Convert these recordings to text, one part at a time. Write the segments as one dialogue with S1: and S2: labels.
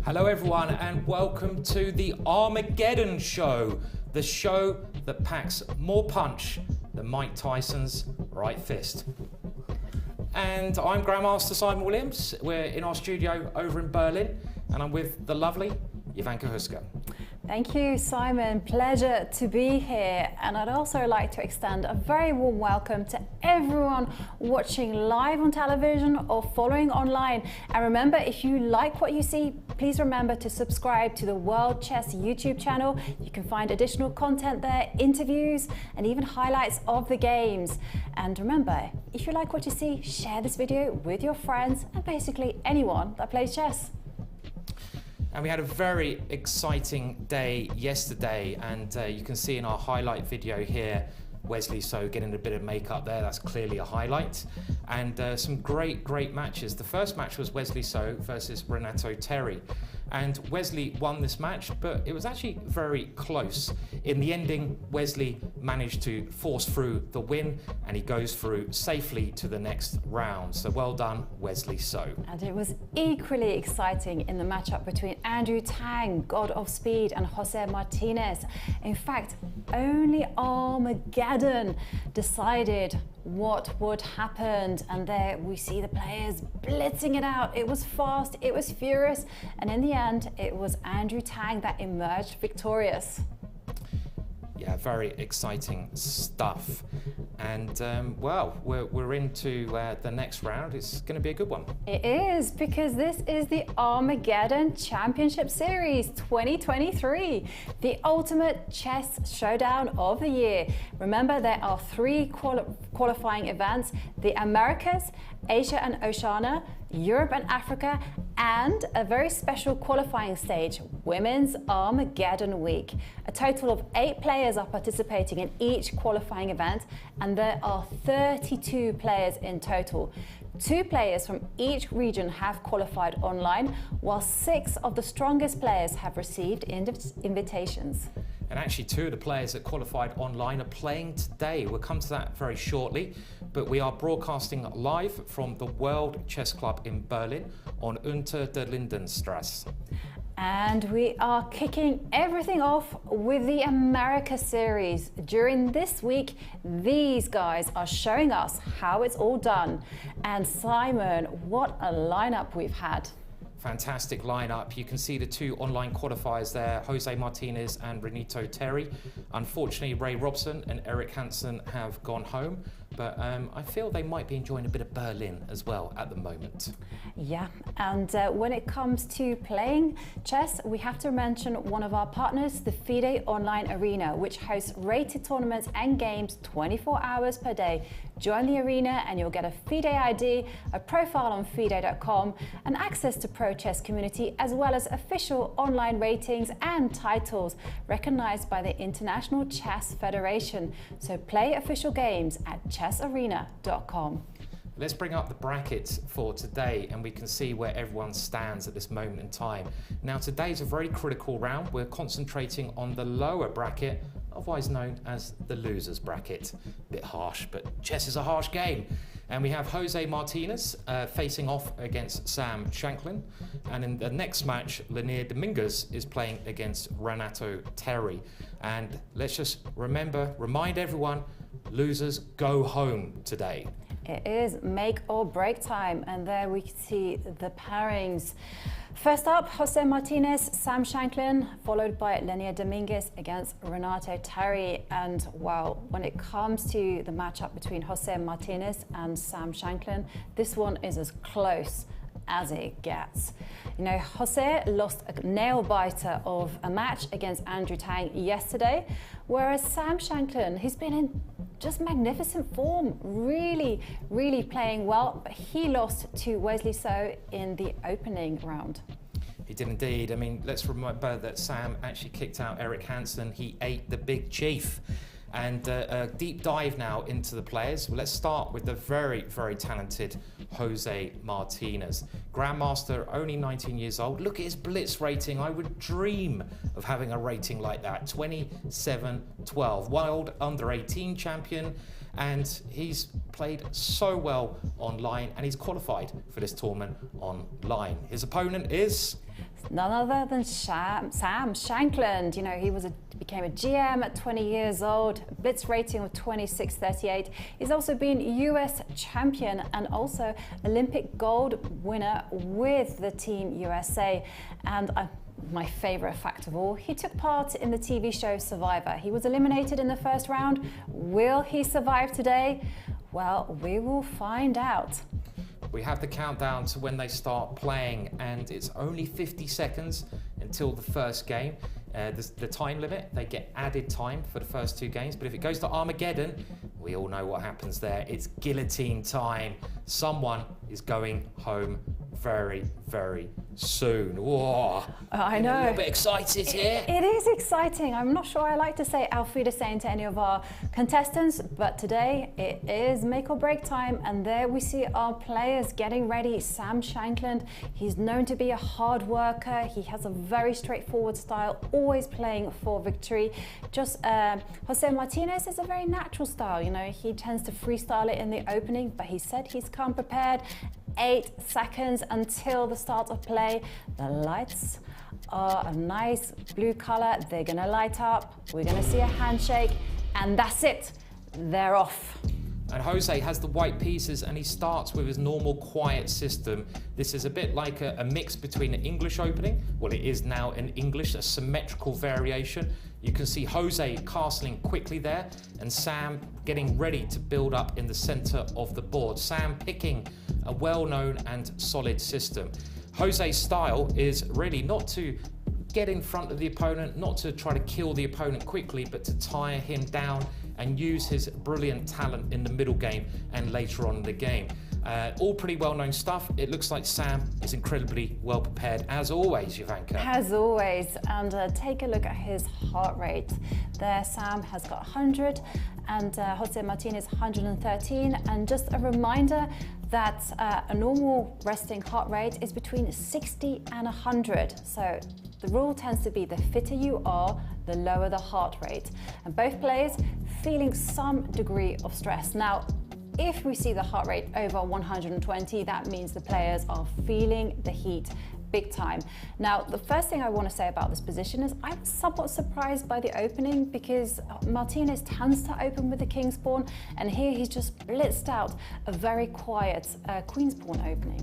S1: Hello everyone and welcome to the Armageddon show, the show that packs more punch than Mike Tyson's right fist. And I'm Grandmaster Simon Williams. We're in our studio over in Berlin and I'm with the lovely Ivanka Huska.
S2: Thank you, Simon. Pleasure to be here. And I'd also like to extend a very warm welcome to everyone watching live on television or following online. And remember, if you like what you see, please remember to subscribe to the World Chess YouTube channel. You can find additional content there, interviews, and even highlights of the games. And remember, if you like what you see, share this video with your friends and basically anyone that plays chess.
S1: And we had a very exciting day yesterday, and you can see in our highlight video here Wesley So getting a bit of makeup there. That's clearly a highlight. And some great matches. The first match was Wesley So versus Renato Terri. And Wesley won this match, but it was actually very close. In the ending, Wesley managed to force through the win, and he goes through safely to the next round. So well done, Wesley So. And
S2: it was equally exciting in the matchup between Andrew Tang, God of Speed, and Jose Martinez. In fact, only Armageddon decided what would happen, and there we see the players blitzing it out. It was fast, it was furious, and in the end it was Andrew Tang that emerged victorious.
S1: Yeah, very exciting stuff. And well, we're into the next round. It's going to be a good one.
S2: It is, because this is the Armageddon Championship Series 2023, the ultimate chess showdown of the year. Remember, there are three qualifying events: the Americas, Asia and Oceania, Europe and Africa, and a very special qualifying stage, Women's Armageddon Week. A total of 8 players are participating in each qualifying event, and there are 32 players in total. 2 players from each region have qualified online, while 6 of the strongest players have received invitations.
S1: And actually 2 of the players that qualified online are playing today. We'll come to that very shortly, but we are broadcasting live from the World Chess Club in Berlin on Unter der Lindenstrasse.
S2: And we are kicking everything off with the America series. During this week, these guys are showing us how it's all done. And Simon, what a lineup we've had.
S1: Fantastic lineup. You can see the 2 online qualifiers there, Jose Martinez and Renato Terri. Unfortunately, Ray Robson and Eric Hansen have gone home, but I feel they might be enjoying a bit of Berlin as well at the moment.
S2: Yeah, and when it comes to playing chess, we have to mention one of our partners, the FIDE Online Arena, which hosts rated tournaments and games 24 hours per day. Join the arena and you'll get a FIDE ID, a profile on FIDE.com, and access to pro chess community, as well as official online ratings and titles recognized by the International Chess Federation. So play official games at chessarena.com.
S1: Let's bring up the brackets for today and we can see where everyone stands at this moment in time. Now, today's a very critical round. We're concentrating on the lower bracket, otherwise known as the losers bracket. Bit harsh, but chess is a harsh game. And we have Jose Martinez facing off against Sam Shankland. And in the next match, Leinier Dominguez is playing against Renato Terri. And let's just remind everyone, losers go home today.
S2: It is make or break time, and there we see the pairings. First up, Jose Martinez, Sam Shankland, followed by Leinier Dominguez against Renato Terri. And well, when it comes to the matchup between Jose Martinez and Sam Shankland, this one is as close as it gets. You know, Jose lost a nail-biter of a match against Andrew Tang yesterday, whereas Sam Shankland, he's been in just magnificent form, really playing well, but he lost to Wesley So in the opening round.
S1: He did indeed. I mean, let's remember that Sam actually kicked out Eric Hansen. He ate the big chief. And a deep dive now into the players. Well, let's start with the very talented Jose Martinez. Grandmaster, only 19 years old. Look at his blitz rating. I would dream of having a rating like that. 27-12. Wild under 18 champion. And he's played so well online, and he's qualified for this tournament online. His opponent is
S2: None other than Sam Shankland. You know, he became a GM at 20 years old, blitz rating of 26.38. He's also been US champion and also Olympic gold winner with the Team USA. And my favorite fact of all, he took part in the TV show Survivor. He was eliminated in the first round. Will he survive today? Well, we will find out.
S1: We have the countdown to when they start playing, and it's only 50 seconds until the first game. The time limit, they get added time for the first 2 games, but if it goes to Armageddon, we all know what happens there. It's guillotine time. Someone is going home very, very soon. Whoa!
S2: I know.
S1: A little bit excited here.
S2: It is exciting. I'm not sure I like to say Auf Wiedersehen to any of our contestants, but today it is make or break time, and there we see our players getting ready. Sam Shankland, he's known to be a hard worker. He has a very straightforward style, always playing for victory. Just Jose Martinez is a very natural style. You know, he tends to freestyle it in the opening, but he said he's come prepared. 8 seconds until the start of play. The lights are a nice blue color. They're gonna light up. We're gonna see a handshake, and that's it. They're off.
S1: And Jose has the white pieces, and he starts with his normal quiet system. This is a bit like a mix between an English opening, well it is now in English, a symmetrical variation. You can see Jose castling quickly there, and Sam getting ready to build up in the center of the board. Sam picking a well-known and solid system. Jose's style is really not to get in front of the opponent, not to try to kill the opponent quickly, but to tire him down and use his brilliant talent in the middle game and later on in the game. All pretty well-known stuff. It looks like Sam is incredibly well prepared, as always, Jovanka.
S2: As always, and take a look at his heart rate. There, Sam has got 100, and Jose Martinez 113. And just a reminder that a normal resting heart rate is between 60 and 100. So the rule tends to be the fitter you are, the lower the heart rate. And both players feeling some degree of stress. Now, if we see the heart rate over 120, that means the players are feeling the heat big time. Now, the first thing I want to say about this position is I'm somewhat surprised by the opening, because Martinez tends to open with the king's pawn, and here he's just blitzed out a very quiet queen's pawn opening.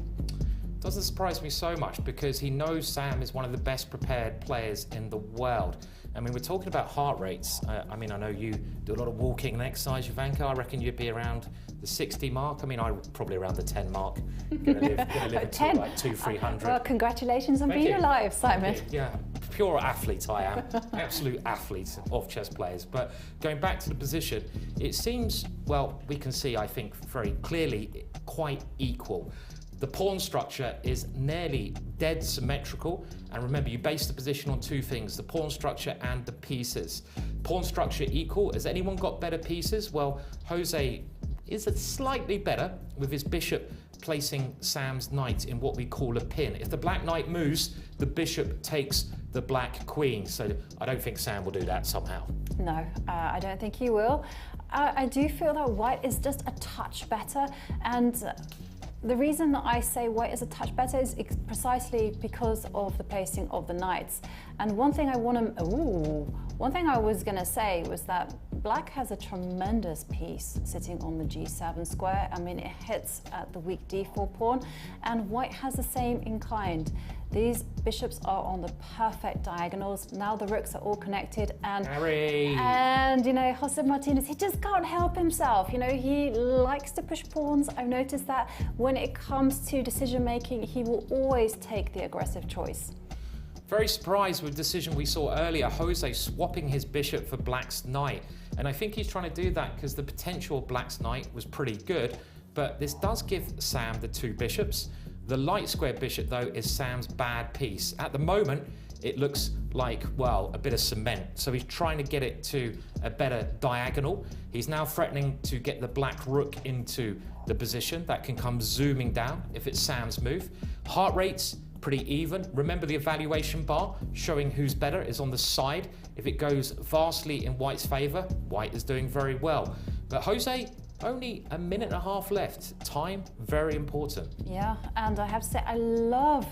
S1: Doesn't surprise me so much, because he knows Sam is one of the best prepared players in the world. I mean, we're talking about heart rates. I mean, I know you do a lot of walking and exercise, Jovanka. I reckon you'd be around the 60 mark. I mean, I'm probably around the 10 mark. Gonna live until like 200-300.
S2: Well, congratulations on being alive, Simon.
S1: Yeah, pure athlete I am. Absolute athlete of chess players. But going back to the position, it seems, well, we can see, I think, very clearly quite equal. The pawn structure is nearly dead symmetrical, and remember, you base the position on 2 things, the pawn structure and the pieces. Pawn structure equal. Has anyone got better pieces? Well, Jose is slightly better with his bishop placing Sam's knight in what we call a pin. If the black knight moves, the bishop takes the black queen, so I don't think Sam will do that somehow.
S2: No, I don't think he will. I do feel that white is just a touch better, and the reason that I say white is a touch better is precisely because of the placing of the knights. And one thing I was going to say was that black has a tremendous piece sitting on the G7 square. I mean, it hits at the weak D4 pawn, and white has the same in kind. These bishops are on the perfect diagonals. Now the rooks are all connected, and you know, Jose Martinez, he just can't help himself. You know, he likes to push pawns. I've noticed that when it comes to decision making, he will always take the aggressive choice.
S1: Very surprised with the decision we saw earlier, Jose swapping his bishop for black's knight. And I think he's trying to do that because the potential of black's knight was pretty good, but this does give Sam the 2 bishops. The light square bishop, though, is Sam's bad piece. At the moment, it looks like, well, a bit of cement. So he's trying to get it to a better diagonal. He's now threatening to get the black rook into the position. That can come zooming down if it's Sam's move. Heart rates, pretty even. Remember, the evaluation bar showing who's better is on the side. If it goes vastly in white's favor, white is doing very well. But Jose Only a minute and a half left. Time, very important.
S2: Yeah, and I have to say, I love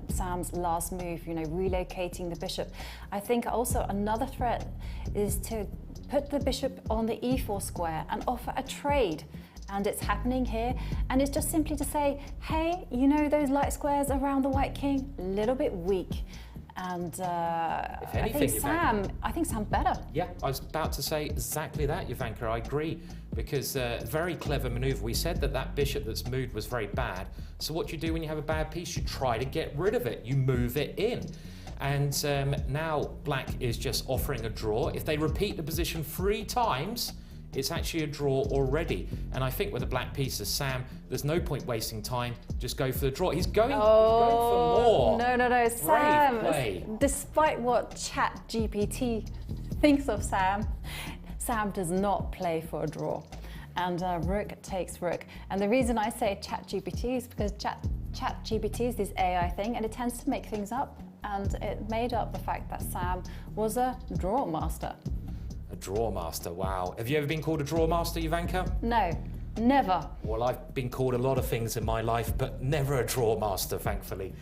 S2: Sam's last move, relocating the bishop. I think also another threat is to put the bishop on the e4 square and offer a trade. And it's happening here, and it's just simply to say, hey, those light squares around the white king, a little bit weak. And
S1: if anything,
S2: I think Sam's better.
S1: Yeah, I was about to say exactly that, Ivanka. I agree, because very clever maneuver. We said that bishop that's moved was very bad. So what do you do when you have a bad piece? You try to get rid of it. You move it in. And now black is just offering a draw. If they repeat the position 3 times, it's actually a draw already. And I think with the black pieces, Sam, there's no point wasting time. Just go for the draw. He's going for more.
S2: No. Sam, despite what ChatGPT thinks of Sam does not play for a draw. And rook takes rook. And the reason I say ChatGPT is because ChatGPT is this AI thing, and it tends to make things up. And it made up the fact that Sam was a draw master.
S1: A draw master, wow. Have you ever been called a draw master, Ivanka?
S2: No, never.
S1: Well, I've been called a lot of things in my life, but never a draw master, thankfully.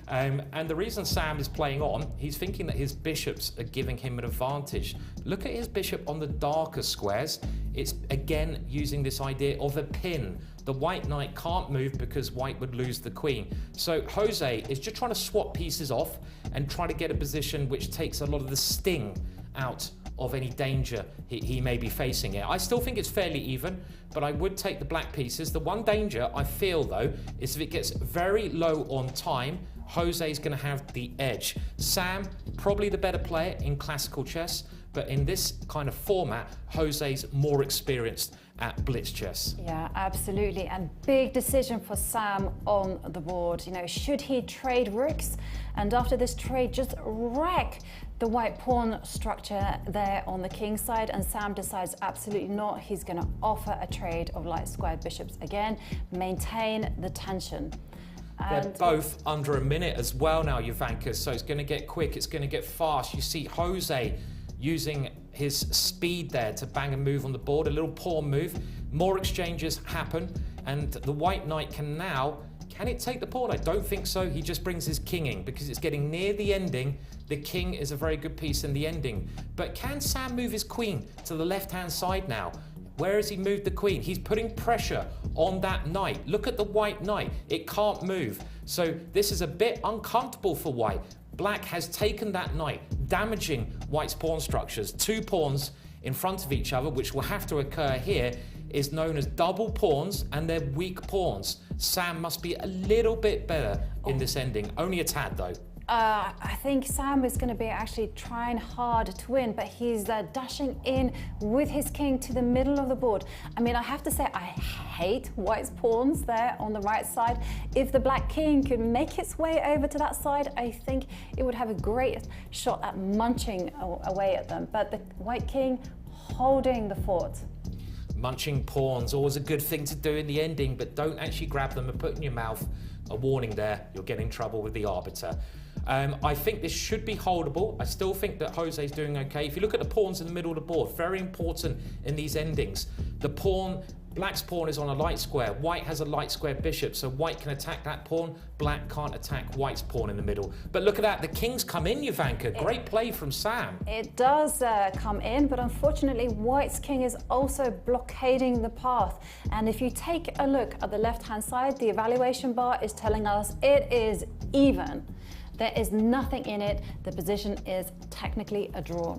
S1: And the reason Sam is playing on, he's thinking that his bishops are giving him an advantage. Look at his bishop on the darker squares. It's again using this idea of a pin. The white knight can't move because white would lose the queen. So Jose is just trying to swap pieces off and try to get a position which takes a lot of the sting out of any danger he may be facing here. I still think it's fairly even, but I would take the black pieces. The one danger I feel though is if it gets very low on time, Jose is going to have the edge. Sam, probably the better player in classical chess, but in this kind of format, Jose's more experienced at blitz chess.
S2: Yeah, absolutely. And big decision for Sam on the board. Should he trade rooks? And after this trade, just wreck the white pawn structure there on the king side, and Sam decides absolutely not. He's going to offer a trade of light squared bishops again, maintain the tension.
S1: They're both under a minute as well now, Ivanka, so it's going to get quick, it's going to get fast. You see Jose using his speed there to bang a move on the board, a little pawn move. More exchanges happen, and the white knight can it take the pawn? I don't think so. He just brings his king in because it's getting near the ending. The king is a very good piece in the ending. But can Sam move his queen to the left-hand side now? Where has he moved the queen? He's putting pressure on that knight. Look at the white knight. It can't move. So this is a bit uncomfortable for white. Black has taken that knight, damaging white's pawn structures. 2 pawns in front of each other, which will have to occur here, is known as double pawns, and they're weak pawns. Sam must be a little bit better in this ending. Only a tad, though.
S2: I think Sam is going to be actually trying hard to win, but he's dashing in with his king to the middle of the board. I mean, I have to say, I hate white's pawns there on the right side. If the black king could make its way over to that side, I think it would have a great shot at munching away at them. But the white king holding the fort.
S1: Munching pawns, always a good thing to do in the ending, but don't actually grab them and put in your mouth. A warning there, you'll get in trouble with the arbiter. I think this should be holdable. I still think that Jose's doing okay. If you look at the pawns in the middle of the board, very important in these endings. The pawn, black's pawn is on a light square. White has a light square bishop, so white can attack that pawn. Black can't attack white's pawn in the middle. But look at that, the king's come in, Ivanka. Great play from Sam.
S2: It does come in, but unfortunately, white's king is also blockading the path. And if you take a look at the left-hand side, the evaluation bar is telling us it is even. There is nothing in it. The position is technically a draw.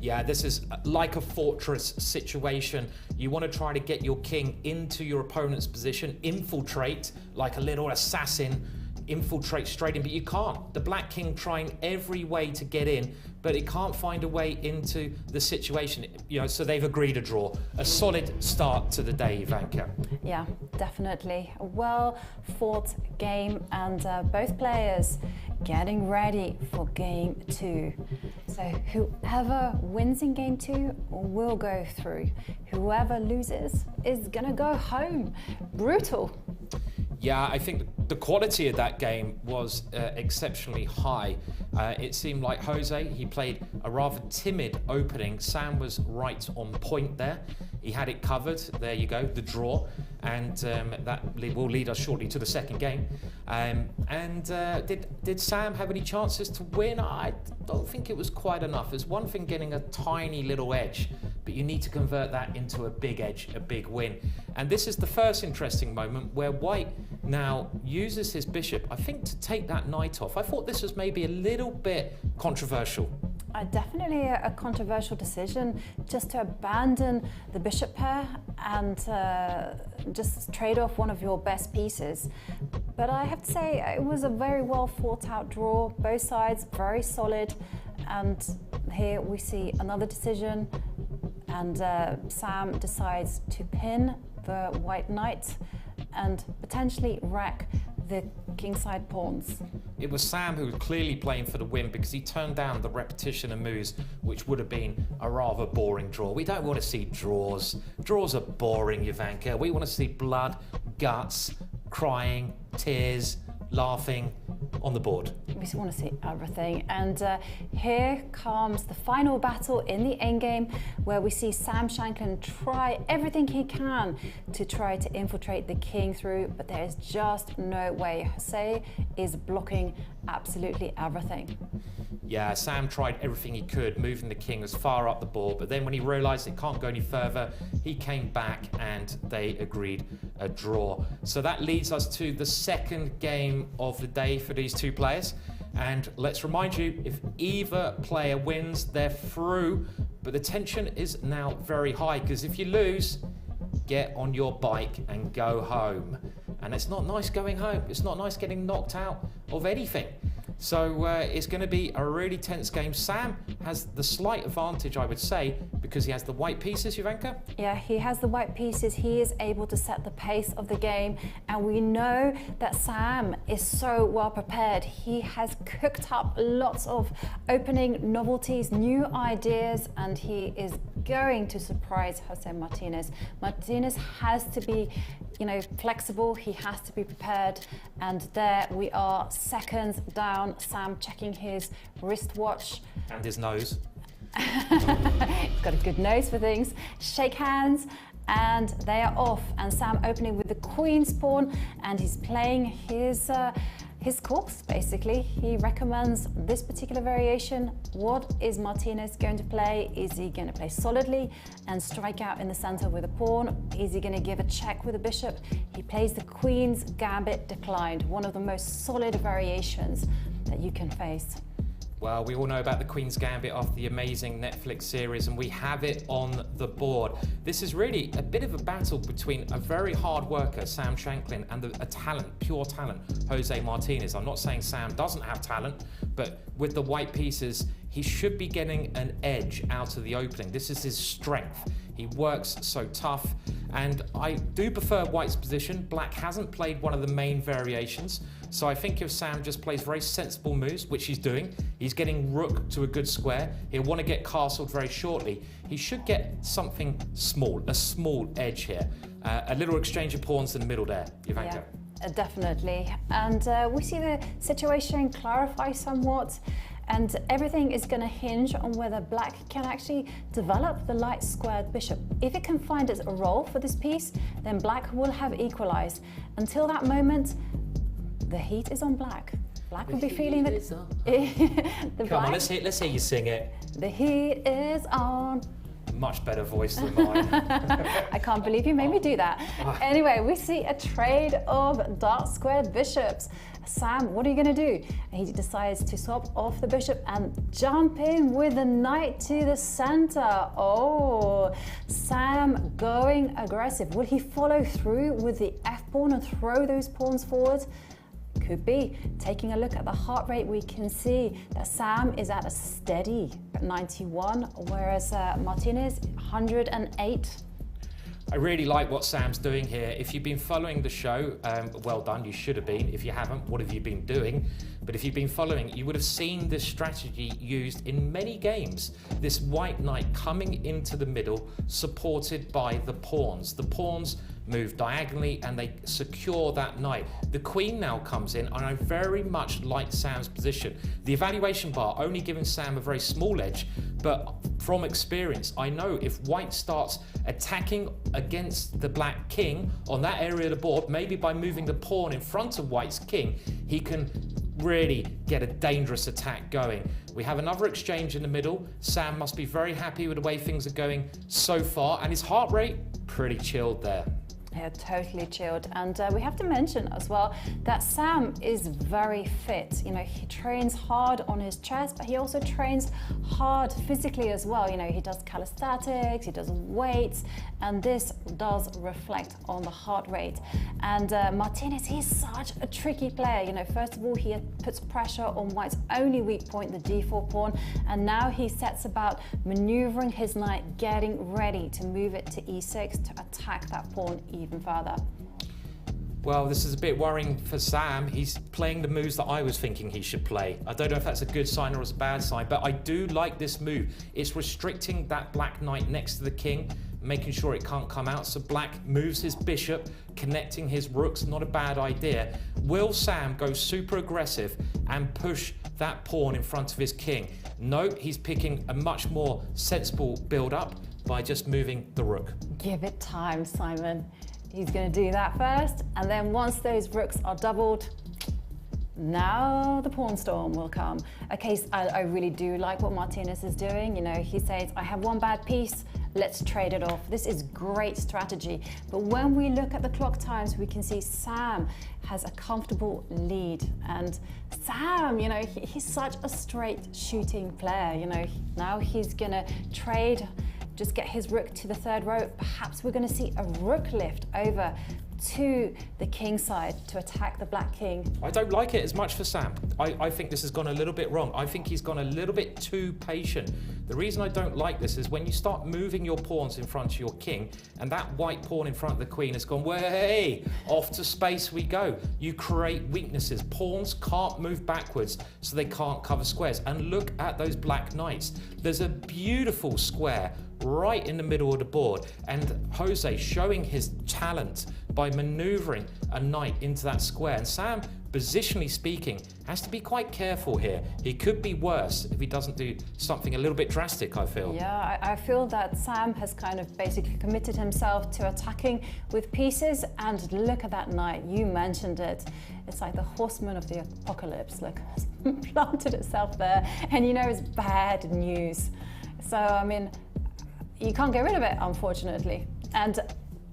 S1: Yeah, this is like a fortress situation. You want to try to get your king into your opponent's position, infiltrate like a little assassin, infiltrate straight in, but you can't. The black king trying every way to get in, but it can't find a way into the situation. So they've agreed a draw. A solid start to the day, Ivanka.
S2: Yeah, definitely. A well-fought game, and both players getting ready for game 2. So whoever wins in game 2 will go through. Whoever loses is gonna go home. Brutal.
S1: Yeah, I think the quality of that game was exceptionally high. It seemed like Jose, he played a rather timid opening. Sam was right on point there. He had it covered. There you go, the draw. And that will lead us shortly to the second game. Did Sam have any chances to win? I don't think it was quite enough. It's one thing getting a tiny little edge, but you need to convert that into a big edge, a big win. And this is the first interesting moment where White now uses his bishop, I think, to take that knight off. I thought this was maybe a little bit controversial.
S2: Definitely a controversial decision, just to abandon the bishop pair and just trade off one of your best pieces. But I have to say, it was a very well thought out draw, both sides very solid. And here we see another decision, and Sam decides to pin the white knight and potentially rack the kingside pawns.
S1: It was Sam who was clearly playing for the win because he turned down the repetition of moves, which would have been a rather boring draw. We don't want to see draws. Draws are boring, Ivanka. We want to see blood, guts, crying, tears, laughing on the board.
S2: We just want to see everything. And here comes the final battle in the endgame, where we see Sam Shankland try everything he can to try to infiltrate the king through, but there is just no way. Jose is blocking absolutely everything.
S1: Yeah, Sam tried everything he could, moving the king as far up the board, but then when he realized it can't go any further, he came back and they agreed a draw. So that leads us to the second game of the day for these two players. And let's remind you, if either player wins, they're through, but the tension is now very high, because if you lose, get on your bike and go home. And it's not nice going home. It's not nice getting knocked out of anything. So it's going to be a really tense game. Sam has the slight advantage, I would say, because he has the white pieces, Ivanka.
S2: Yeah, he has the white pieces. He is able to set the pace of the game. And we know that Sam is so well prepared. He has cooked up lots of opening novelties, new ideas, and he is going to surprise Jose Martinez. Martinez has to be, flexible. He has to be prepared. And there we are, seconds down. Sam checking his wristwatch.
S1: And his nose.
S2: He's got a good nose for things. Shake hands, and they are off. And Sam opening with the queen's pawn, and he's playing his course, basically. He recommends this particular variation. What is Martinez going to play? Is he going to play solidly and strike out in the center with a pawn? Is he going to give a check with a bishop? He plays the queen's gambit declined, one of the most solid variations that you can face.
S1: Well, we all know about the Queen's Gambit after the amazing Netflix series, and we have it on the board. This is really a bit of a battle between a very hard worker, Sam Shankland, and a talent, pure talent, Jose Martinez. I'm not saying Sam doesn't have talent, but with the white pieces, he should be getting an edge out of the opening. This is his strength. He works so tough, and I do prefer White's position. Black hasn't played one of the main variations, so I think if Sam just plays very sensible moves, which he's doing, he's getting rook to a good square. He'll want to get castled very shortly. He should get something small, a small edge here. A little exchange of pawns in the middle there, Ivanka.
S2: Yeah, definitely. And we see the situation clarify somewhat. And everything is going to hinge on whether Black can actually develop the light squared bishop. If it can find its role for this piece, then Black will have equalized. Until that moment, the heat is on Black. Black will be feeling that.
S1: Come on, let's hear you sing it.
S2: The heat is on.
S1: Much better voice than mine.
S2: I can't believe you made me do that. Anyway, we see a trade of dark squared bishops. Sam, what are you going to do? He decides to swap off the bishop and jump in with the knight to the center. Oh, Sam going aggressive. Will he follow through with the f-pawn and throw those pawns forward? Could be. Taking a look at the heart rate, we can see that Sam is at a steady 91, whereas Martinez 108.
S1: I really like what Sam's doing here. If you've been following the show, well done, you should have been. If you haven't, what have you been doing? But if you've been following, you would have seen this strategy used in many games. This white knight coming into the middle, supported by the pawns. The pawns move diagonally and they secure that knight. The queen now comes in, and I very much like Sam's position. The evaluation bar only giving Sam a very small edge, but from experience, I know if white starts attacking against the black king on that area of the board, maybe by moving the pawn in front of white's king, he can really get a dangerous attack going. We have another exchange in the middle. Sam must be very happy with the way things are going so far, and his heart rate pretty chilled there.
S2: Yeah, totally chilled. And we have to mention as well that Sam is very fit. You know, he trains hard on his chest, but he also trains hard physically as well. You know, he does calisthenics, he does weights, and this does reflect on the heart rate. And Martinez, he's such a tricky player. You know, first of all, he puts pressure on white's only weak point, the d4 pawn, and now he sets about maneuvering his knight, getting ready to move it to e6 to attack that pawn even further.
S1: Well, this is a bit worrying for Sam. He's playing the moves that I was thinking he should play. I don't know if that's a good sign or it's a bad sign, but I do like this move. It's restricting that black knight next to the king, making sure it can't come out. So black moves his bishop, connecting his rooks. Not a bad idea. Will Sam go super aggressive and push that pawn in front of his king? No, he's picking a much more sensible build-up by just moving the rook.
S2: Give it time, Simon. He's going to do that first, and then once those rooks are doubled, now the pawn storm will come. Okay, so I really do like what Martinez is doing. You know, he says, I have one bad piece, let's trade it off. This is great strategy. But when we look at the clock times, we can see Sam has a comfortable lead. And Sam, you know, he's such a straight shooting player. You know, now he's going to trade, just get his rook to the third row. Perhaps we're going to see a rook lift over to the king side to attack the black king.
S1: I don't like it as much for Sam. I think this has gone a little bit wrong. I think he's gone a little bit too patient. The reason I don't like this is when you start moving your pawns in front of your king, and that white pawn in front of the queen has gone way off to space we go. You create weaknesses. Pawns can't move backwards, so they can't cover squares. And look at those black knights. There's a beautiful square right in the middle of the board, and Jose showing his talent by maneuvering a knight into that square. And Sam, positionally speaking, has to be quite careful here. He could be worse if he doesn't do something a little bit drastic, I feel.
S2: Yeah, I feel that Sam has kind of basically committed himself to attacking with pieces, and look at that knight. You mentioned it. It's like the horseman of the apocalypse. Look, has planted itself there, and you know it's bad news. So, I mean, you can't get rid of it, unfortunately. And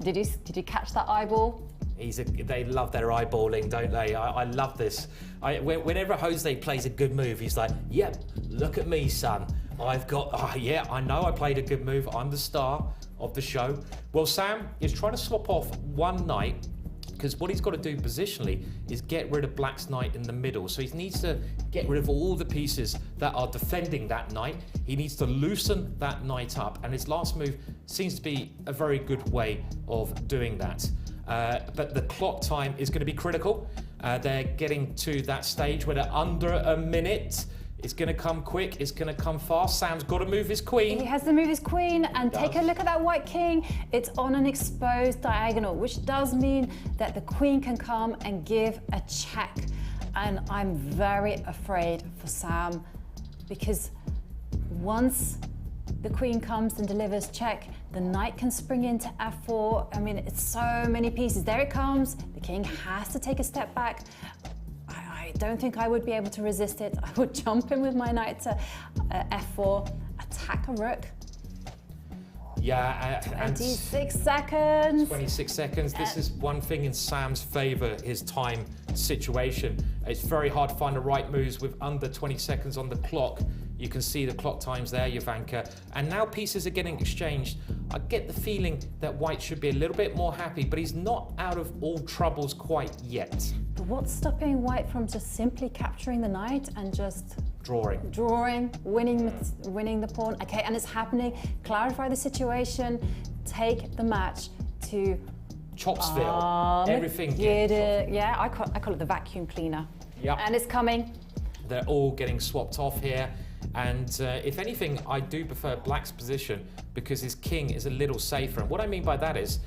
S2: did you catch that eyeball?
S1: They love their eyeballing, don't they? I love this. Whenever Jose plays a good move, he's like, yep, look at me, son. I've got, yeah, I know I played a good move. I'm the star of the show. Well, Sam is trying to swap off one knight, because what he's got to do positionally is get rid of black's knight in the middle. So he needs to get rid of all the pieces that are defending that knight. He needs to loosen that knight up, and his last move seems to be a very good way of doing that. But the clock time is going to be critical. They're getting to that stage where they're under a minute. It's going to come quick, it's going to come fast. Sam's got to move his queen.
S2: He has to move his queen, and take a look at that white king. It's on an exposed diagonal, which does mean that the queen can come and give a check. And I'm very afraid for Sam, because once the queen comes and delivers check, the knight can spring into f4. I mean, it's so many pieces. There it comes. The king has to take a step back. I don't think I would be able to resist it. I would jump in with my knight to f4, attack a rook.
S1: Yeah,
S2: 26 seconds.
S1: 26 seconds. This is one thing in Sam's favour, his time situation. It's very hard to find the right moves with under 20 seconds on the clock. You can see the clock times there, Jovanka. And now pieces are getting exchanged. I get the feeling that white should be a little bit more happy, but he's not out of all troubles quite yet.
S2: But what's stopping white from just simply capturing the knight and just drawing, winning the pawn? Okay, and it's happening. Clarify the situation. Take the match to
S1: Chopsville. Everything gets
S2: yeah, I call it the vacuum cleaner.
S1: Yeah,
S2: and it's coming.
S1: They're all getting swapped off here. And if anything, I do prefer black's position because his king is a little safer. And what I mean by that is,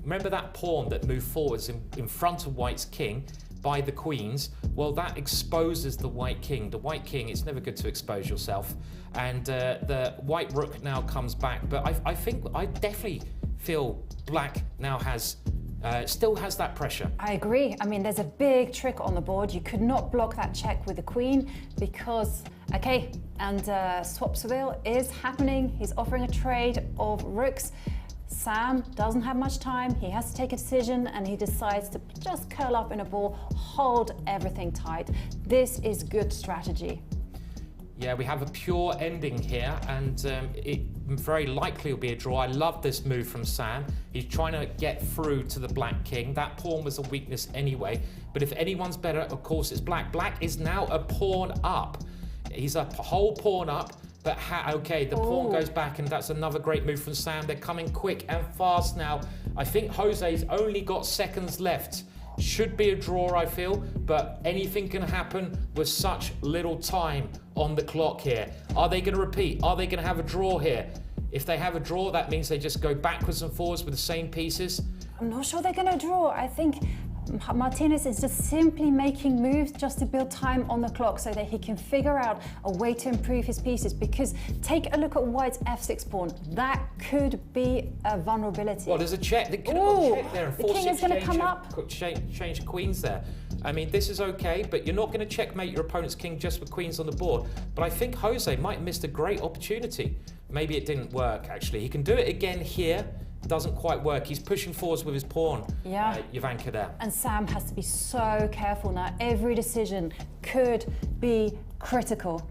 S1: Remember that pawn that moved forwards in front of white's king by the queens? Well, that exposes the white king. The white king, it's never good to expose yourself. And the white rook now comes back. But I definitely feel black now has still has that pressure.
S2: I agree. I mean, there's a big trick on the board. You could not block that check with the queen because, okay, and swap Seville is happening. He's offering a trade of rooks. Sam doesn't have much time. He has to take a decision and he decides to just curl up in a ball, hold everything tight. This is good strategy.
S1: Yeah, we have a pure ending here, and it very likely will be a draw. I love this move from Sam. He's trying to get through to the black king. That pawn was a weakness anyway, but if anyone's better, of course, it's black. Black is now a pawn up. He's a whole pawn up, but okay, the pawn goes back, and that's another great move from Sam. They're coming quick and fast now. I think Jose's only got seconds left. Should be a draw, I feel, but anything can happen with such little time on the clock here. Are they going to repeat? Are they going to have a draw here? If they have a draw, that means they just go backwards and forwards with the same pieces.
S2: I'm not sure they're going to draw. I think Martinez is just simply making moves just to build time on the clock so that he can figure out a way to improve his pieces, because take a look at white's f6 pawn. That could be a vulnerability.
S1: Well, there's a check. They could have check there and
S2: the
S1: force
S2: king is going to come up.
S1: Change queens there. I mean, this is okay, but you're not going to checkmate your opponent's king just with queens on the board. But I think Jose might have missed a great opportunity. Maybe it didn't work, actually. He can do it again here. Doesn't quite work. He's pushing forwards with his pawn, Jovanka there. And
S2: Sam has to be so careful now. Every decision could be critical.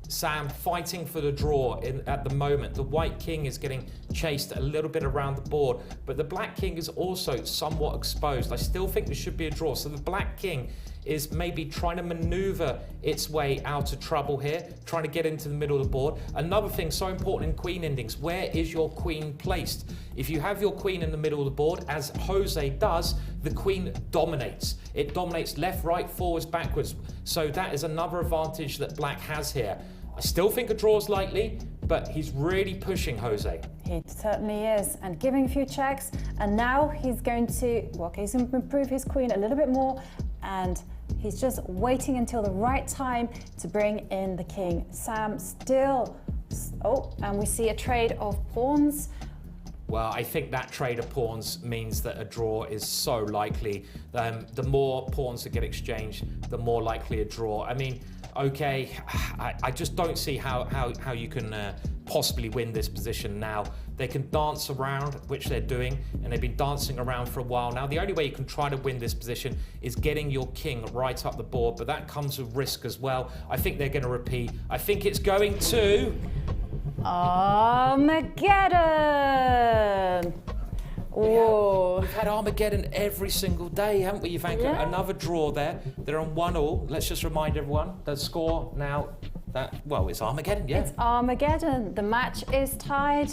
S1: Sam fighting for the draw at the moment. The white king is getting chased a little bit around the board, but the black king is also somewhat exposed. I still think there should be a draw. So the black king is maybe trying to maneuver its way out of trouble here, trying to get into the middle of the board. Another thing so important in queen endings, where is your queen placed? If you have your queen in the middle of the board, as Jose does, the queen dominates. It dominates left, right, forwards, backwards. So that is another advantage that black has here. I still think a draw is likely, but he's really pushing Jose.
S2: He certainly is, and giving a few checks, and now he's going to, well, he's going to improve his queen a little bit more, and he's just waiting until the right time to bring in the king. Sam still, and we see a trade of pawns.
S1: Well, I think that trade of pawns means that a draw is so likely. The more pawns that get exchanged, the more likely a draw. I mean, okay, I just don't see how you can possibly win this position now. They can dance around, which they're doing, and they've been dancing around for a while now. The only way you can try to win this position is getting your king right up the board, but that comes with risk as well. I think they're going to repeat. I think it's going to
S2: Armageddon!
S1: Oh. We've had Armageddon every single day, haven't we, Jovanka?
S2: Yeah.
S1: Another draw there. They're on 1-1. Let's just remind everyone the score now. It's Armageddon, yeah.
S2: It's Armageddon. The match is tied.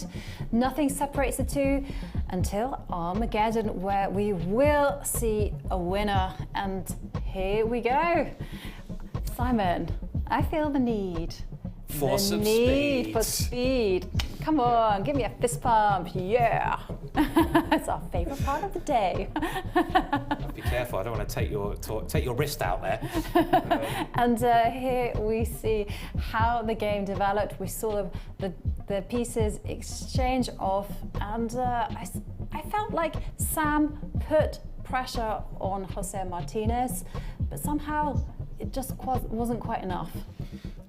S2: Nothing separates the two until Armageddon, where we will see a winner. And here we go. Simon, I feel the need.
S1: For some speed.
S2: For speed. Come on, give me a fist pump. Yeah. It's our favourite part of the day.
S1: Be careful, I don't want to take your wrist out there.
S2: And here we see how the game developed. We saw the pieces exchange off, and I felt like Sam put pressure on Jose Martinez, but somehow it just wasn't quite enough.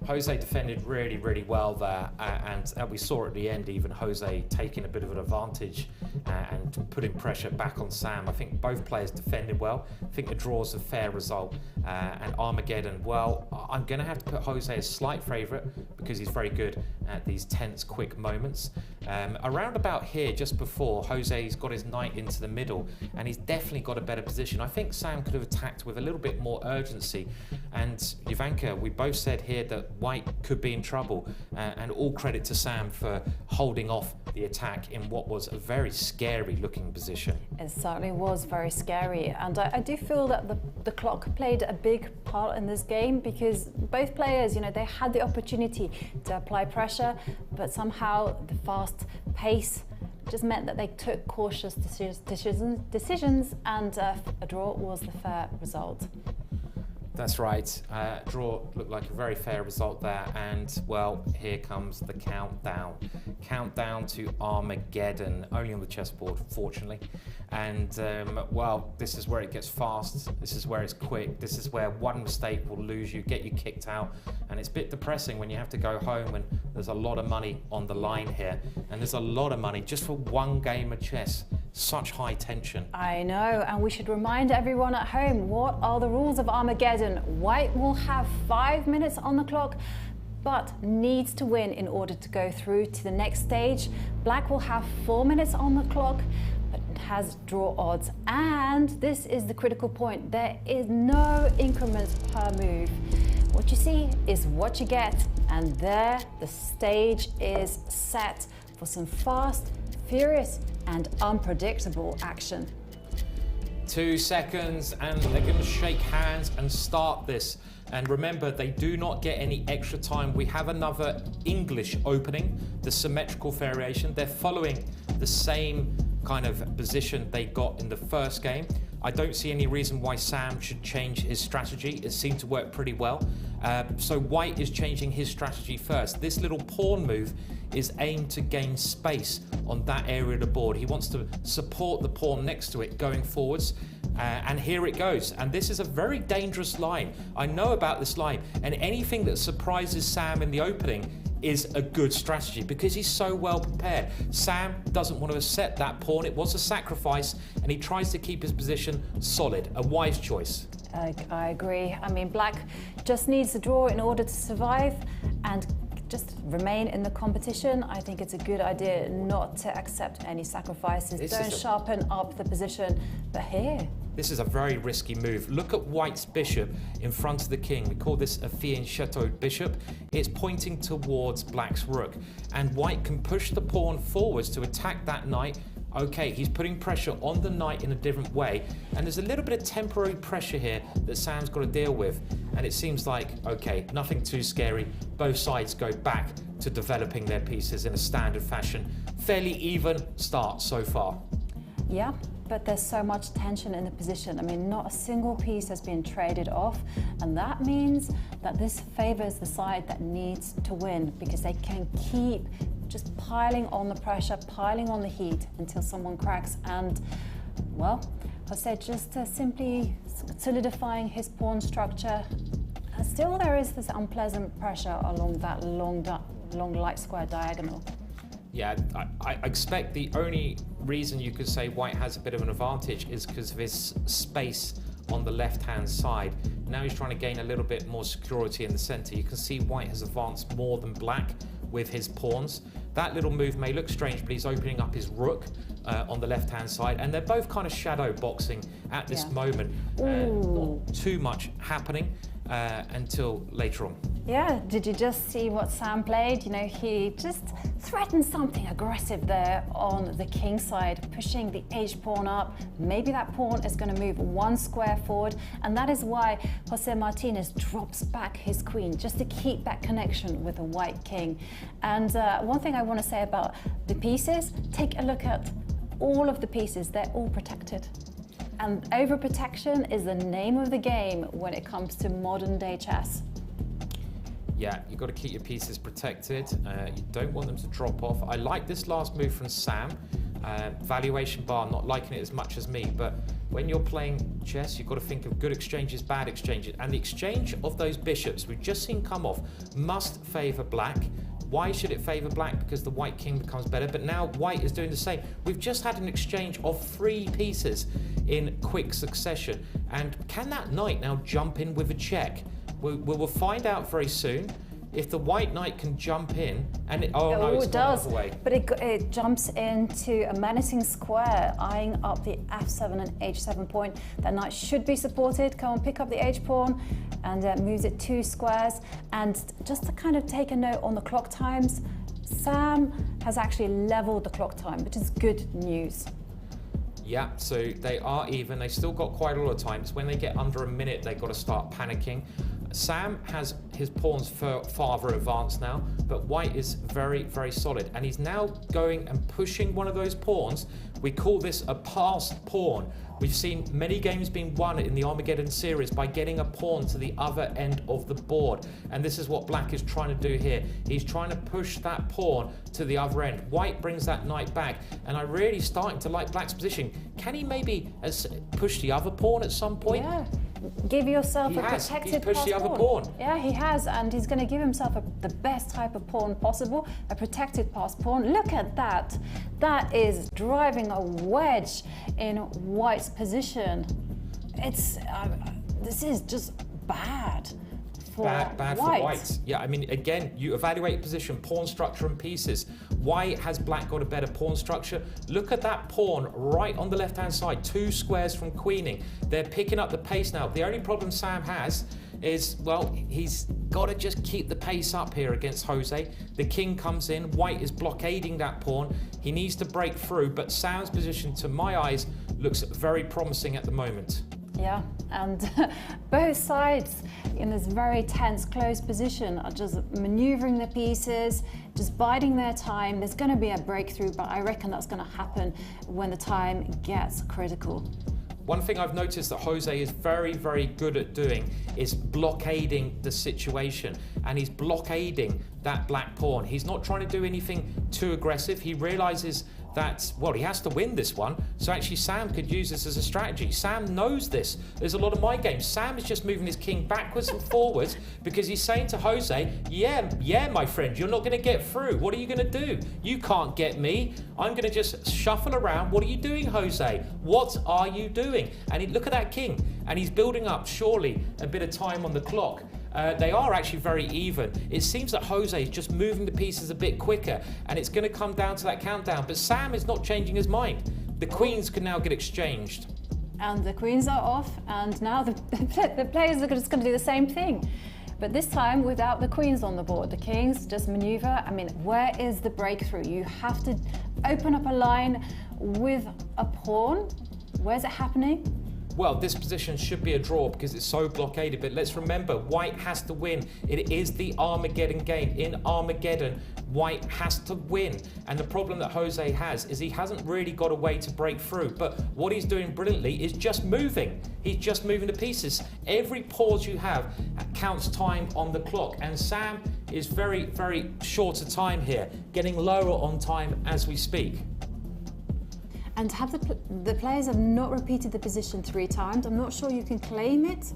S1: Jose defended really, really well there, and we saw at the end even Jose taking a bit of an advantage and putting pressure back on Sam. I think both players defended well. I think the draw's a fair result. And Armageddon, well, I'm going to have to put Jose as slight favourite because he's very good at these tense, quick moments. Around about here, just before, Jose's got his knight into the middle, and he's definitely got a better position. I think Sam could have attacked with a little bit more urgency. And Jovanka, we both said here that white could be in trouble, and all credit to Sam for holding off the attack in what was a very scary looking position.
S2: It certainly was very scary, and I do feel that the clock played a big part in this game, because both players, they had the opportunity to apply pressure, but somehow the fast pace just meant that they took cautious decisions, and a draw was the fair result.
S1: That's right. Draw looked like a very fair result there, and well, here comes the countdown. Countdown to Armageddon, only on the chessboard, fortunately. And well, this is where it gets fast. This is where it's quick. This is where one mistake will lose you, get you kicked out, and it's a bit depressing when you have to go home and there's a lot of money on the line here, and there's a lot of money just for one game of chess. Such high tension.
S2: I know, and we should remind everyone at home, what are the rules of Armageddon? White will have 5 minutes on the clock, but needs to win in order to go through to the next stage. Black will have 4 minutes on the clock, but has draw odds. And this is the critical point. There is no increments per move. What you see is what you get, and there the stage is set for some fast, furious, and unpredictable action.
S1: 2 seconds, and they're going to shake hands and start this. And remember, they do not get any extra time. We have another English opening, the symmetrical variation. They're following the same kind of position they got in the first game. I don't see any reason why Sam should change his strategy. It seemed to work pretty well. So White is changing his strategy first. This little pawn move is aimed to gain space on that area of the board. He wants to support the pawn next to it going forwards. And here it goes. And this is a very dangerous line. I know about this line. And anything that surprises Sam in the opening is a good strategy because he's so well prepared. Sam doesn't want to accept that pawn. It was a sacrifice, and he tries to keep his position solid. A wise choice.
S2: I agree. I mean, Black just needs to draw in order to survive and just remain in the competition. I think it's a good idea not to accept any sacrifices. Don't sharpen up the position. But here,
S1: this is a very risky move. Look at White's bishop in front of the king. We call this a fianchetto bishop. It's pointing towards Black's rook. And White can push the pawn forwards to attack that knight. Okay, he's putting pressure on the knight in a different way. And there's a little bit of temporary pressure here that Sam's got to deal with. And it seems like, okay, nothing too scary. Both sides go back to developing their pieces in a standard fashion. Fairly even start so far.
S2: Yeah. But there's so much tension in the position. I mean, not a single piece has been traded off, and that means that this favors the side that needs to win because they can keep just piling on the pressure, piling on the heat until someone cracks. And, well, I said just simply solidifying his pawn structure. And still there is this unpleasant pressure along that long light square diagonal.
S1: Yeah, I expect the only reason you could say White has a bit of an advantage is because of his space on the left-hand side. Now he's trying to gain a little bit more security in the center. You can see White has advanced more than Black with his pawns. That little move may look strange, but he's opening up his rook on the left-hand side, and they're both kind of shadow boxing at this moment. Not too much happening until later on.
S2: Yeah, did you just see what Sam played? You know, he just threatened something aggressive there on the king side, pushing the h-pawn up. Maybe that pawn is going to move one square forward, and that is why Jose Martinez drops back his queen, just to keep that connection with the white king. And one thing I want to say about the pieces, take a look at all of the pieces. They're all protected. And overprotection is the name of the game when it comes to modern day chess.
S1: Yeah, you've got to keep your pieces protected. You don't want them to drop off. I like this last move from Sam. Valuation bar, not liking it as much as me, but when you're playing chess, you've got to think of good exchanges, bad exchanges. And the exchange of those bishops we've just seen come off must favor Black. Why should it favor Black? Because the white king becomes better, but now White is doing the same. We've just had an exchange of 3 pieces in quick succession. And can that knight now jump in with a check? We'll find out very soon if the white knight can jump in. And it does. Way.
S2: But it jumps into a menacing square, eyeing up the f7 and h7 point. That knight should be supported. Come on, pick up the h-pawn and moves it 2 squares. And just to kind of take a note on the clock times, Sam has actually leveled the clock time, which is good news.
S1: Yeah, so they are even. They still got quite a lot of time. It's when they get under a minute, they've got to start panicking. Sam has his pawns farther advanced now, but white is very, very solid. And he's now going and pushing one of those pawns. We call this a passed pawn. We've seen many games being won in the Armageddon series by getting a pawn to the other end of the board. And this is what black is trying to do here. He's trying to push that pawn to the other end. White brings that knight back, and I'm really starting to like black's position. Can he maybe push the other pawn at some point?
S2: Yeah. Give yourself a protected
S1: He's pushed the other pawn.
S2: Yeah, he has, and he's going to give himself the best type of pawn possible, a protected passed pawn. Look at that. That is driving a wedge in white's position. It's this is just bad.
S1: Bad for white. Yeah, I mean, again, you evaluate position, pawn structure and pieces. Why has black got a better pawn structure? Look at that pawn right on the left-hand side, 2 squares from queening. They're picking up the pace now. The only problem Sam has is, well, he's got to just keep the pace up here against Jose. The king comes in, white is blockading that pawn. He needs to break through, but Sam's position, to my eyes, looks very promising at the moment.
S2: Yeah, and both sides in this very tense, close position are just maneuvering the pieces, just biding their time. There's going to be a breakthrough, but I reckon that's going to happen when the time gets critical.
S1: One thing I've noticed that Jose is very, very good at doing is blockading the situation, and he's blockading that black pawn. He's not trying to do anything too aggressive. He realizes that, well, he has to win this one, so actually Sam could use this as a strategy. Sam knows this. There's a lot of my games. Sam is just moving his king backwards and forwards because he's saying to Jose, yeah, my friend, you're not going to get through. What are you going to do? You can't get me. I'm going to just shuffle around. What are you doing, Jose? What are you doing? And look at that king, and he's building up, surely, a bit of time on the clock. They are actually very even. It seems that Jose is just moving the pieces a bit quicker, and it's going to come down to that countdown. But Sam is not changing his mind. The queens can now get exchanged.
S2: And the queens are off, and now the players are just going to do the same thing. But this time without the queens on the board. The kings just maneuver. I mean, where is the breakthrough? You have to open up a line with a pawn. Where's it happening?
S1: Well, this position should be a draw because it's so blockaded, but let's remember, white has to win. It is the Armageddon game. In Armageddon, white has to win. And the problem that Jose has is he hasn't really got a way to break through, but what he's doing brilliantly is just moving. He's just moving the pieces. Every pause you have counts time on the clock, and Sam is very, very short of time here, getting lower on time as we speak.
S2: And have the players have not repeated the position 3 times. I'm not sure you can claim it.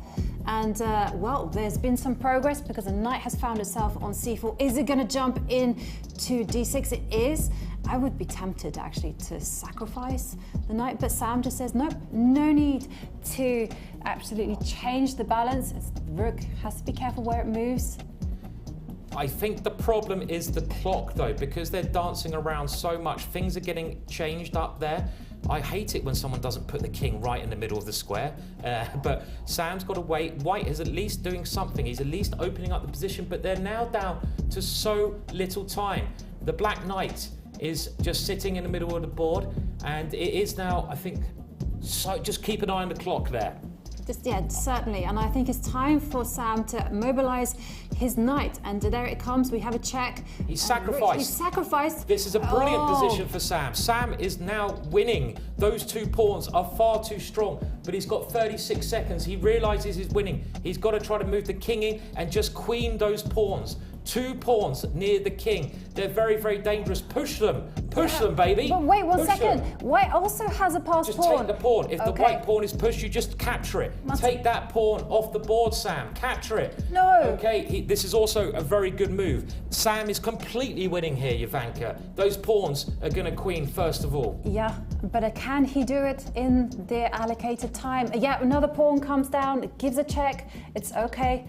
S2: And well, there's been some progress because the knight has found itself on c4. Is it going to jump in to d6? It is. I would be tempted actually to sacrifice the knight, but Sam just says nope, no need to absolutely change the balance. The rook has to be careful where it moves.
S1: I think the problem is the clock though, because they're dancing around so much, things are getting changed up there. I hate it when someone doesn't put the king right in the middle of the square, but Sam's got to wait. White is at least doing something. He's at least opening up the position, but they're now down to so little time. The black knight is just sitting in the middle of the board, and it is now, I think, so just keep an eye on the clock there.
S2: Yeah, certainly. And I think it's time for Sam to mobilize his knight. And there it comes. We have a check.
S1: He's sacrificed.
S2: He's sacrificed.
S1: This is a brilliant position for Sam. Sam is now winning. Those 2 pawns are far too strong, but he's got 36 seconds. He realizes he's winning. He's got to try to move the king in and just queen those pawns. 2 pawns near the king. They're very, very dangerous. Push them. Push them, baby.
S2: But wait one second. White also has a passed pawn.
S1: Just take the pawn. If the white pawn is pushed, you just capture it. Take that pawn off the board, Sam. Capture it.
S2: No.
S1: Okay, this is also a very good move. Sam is completely winning here, Ivanka. Those pawns are going to queen first of all.
S2: Yeah, but can he do it in the allocated time? Yeah, another pawn comes down. It gives a check. It's okay.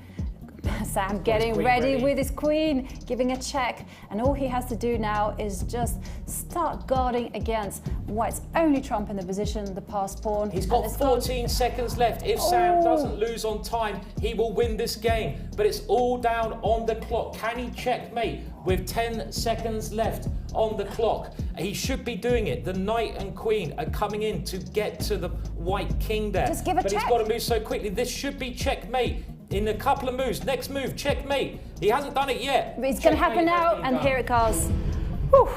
S2: Sam getting ready with his queen, giving a check, and all he has to do now is just start guarding against white's only trump in the position, the passed pawn.
S1: He's got 14 seconds left. If Sam doesn't lose on time, he will win this game, but it's all down on the clock. Can he checkmate with 10 seconds left on the clock? He should be doing it. The knight and queen are coming in to get to the white king there.
S2: Just give a check.
S1: But he's got to move so quickly. This should be checkmate. in a couple of moves. Next move, checkmate. He hasn't done it yet.
S2: But it's going to happen now, and here it goes. Whew.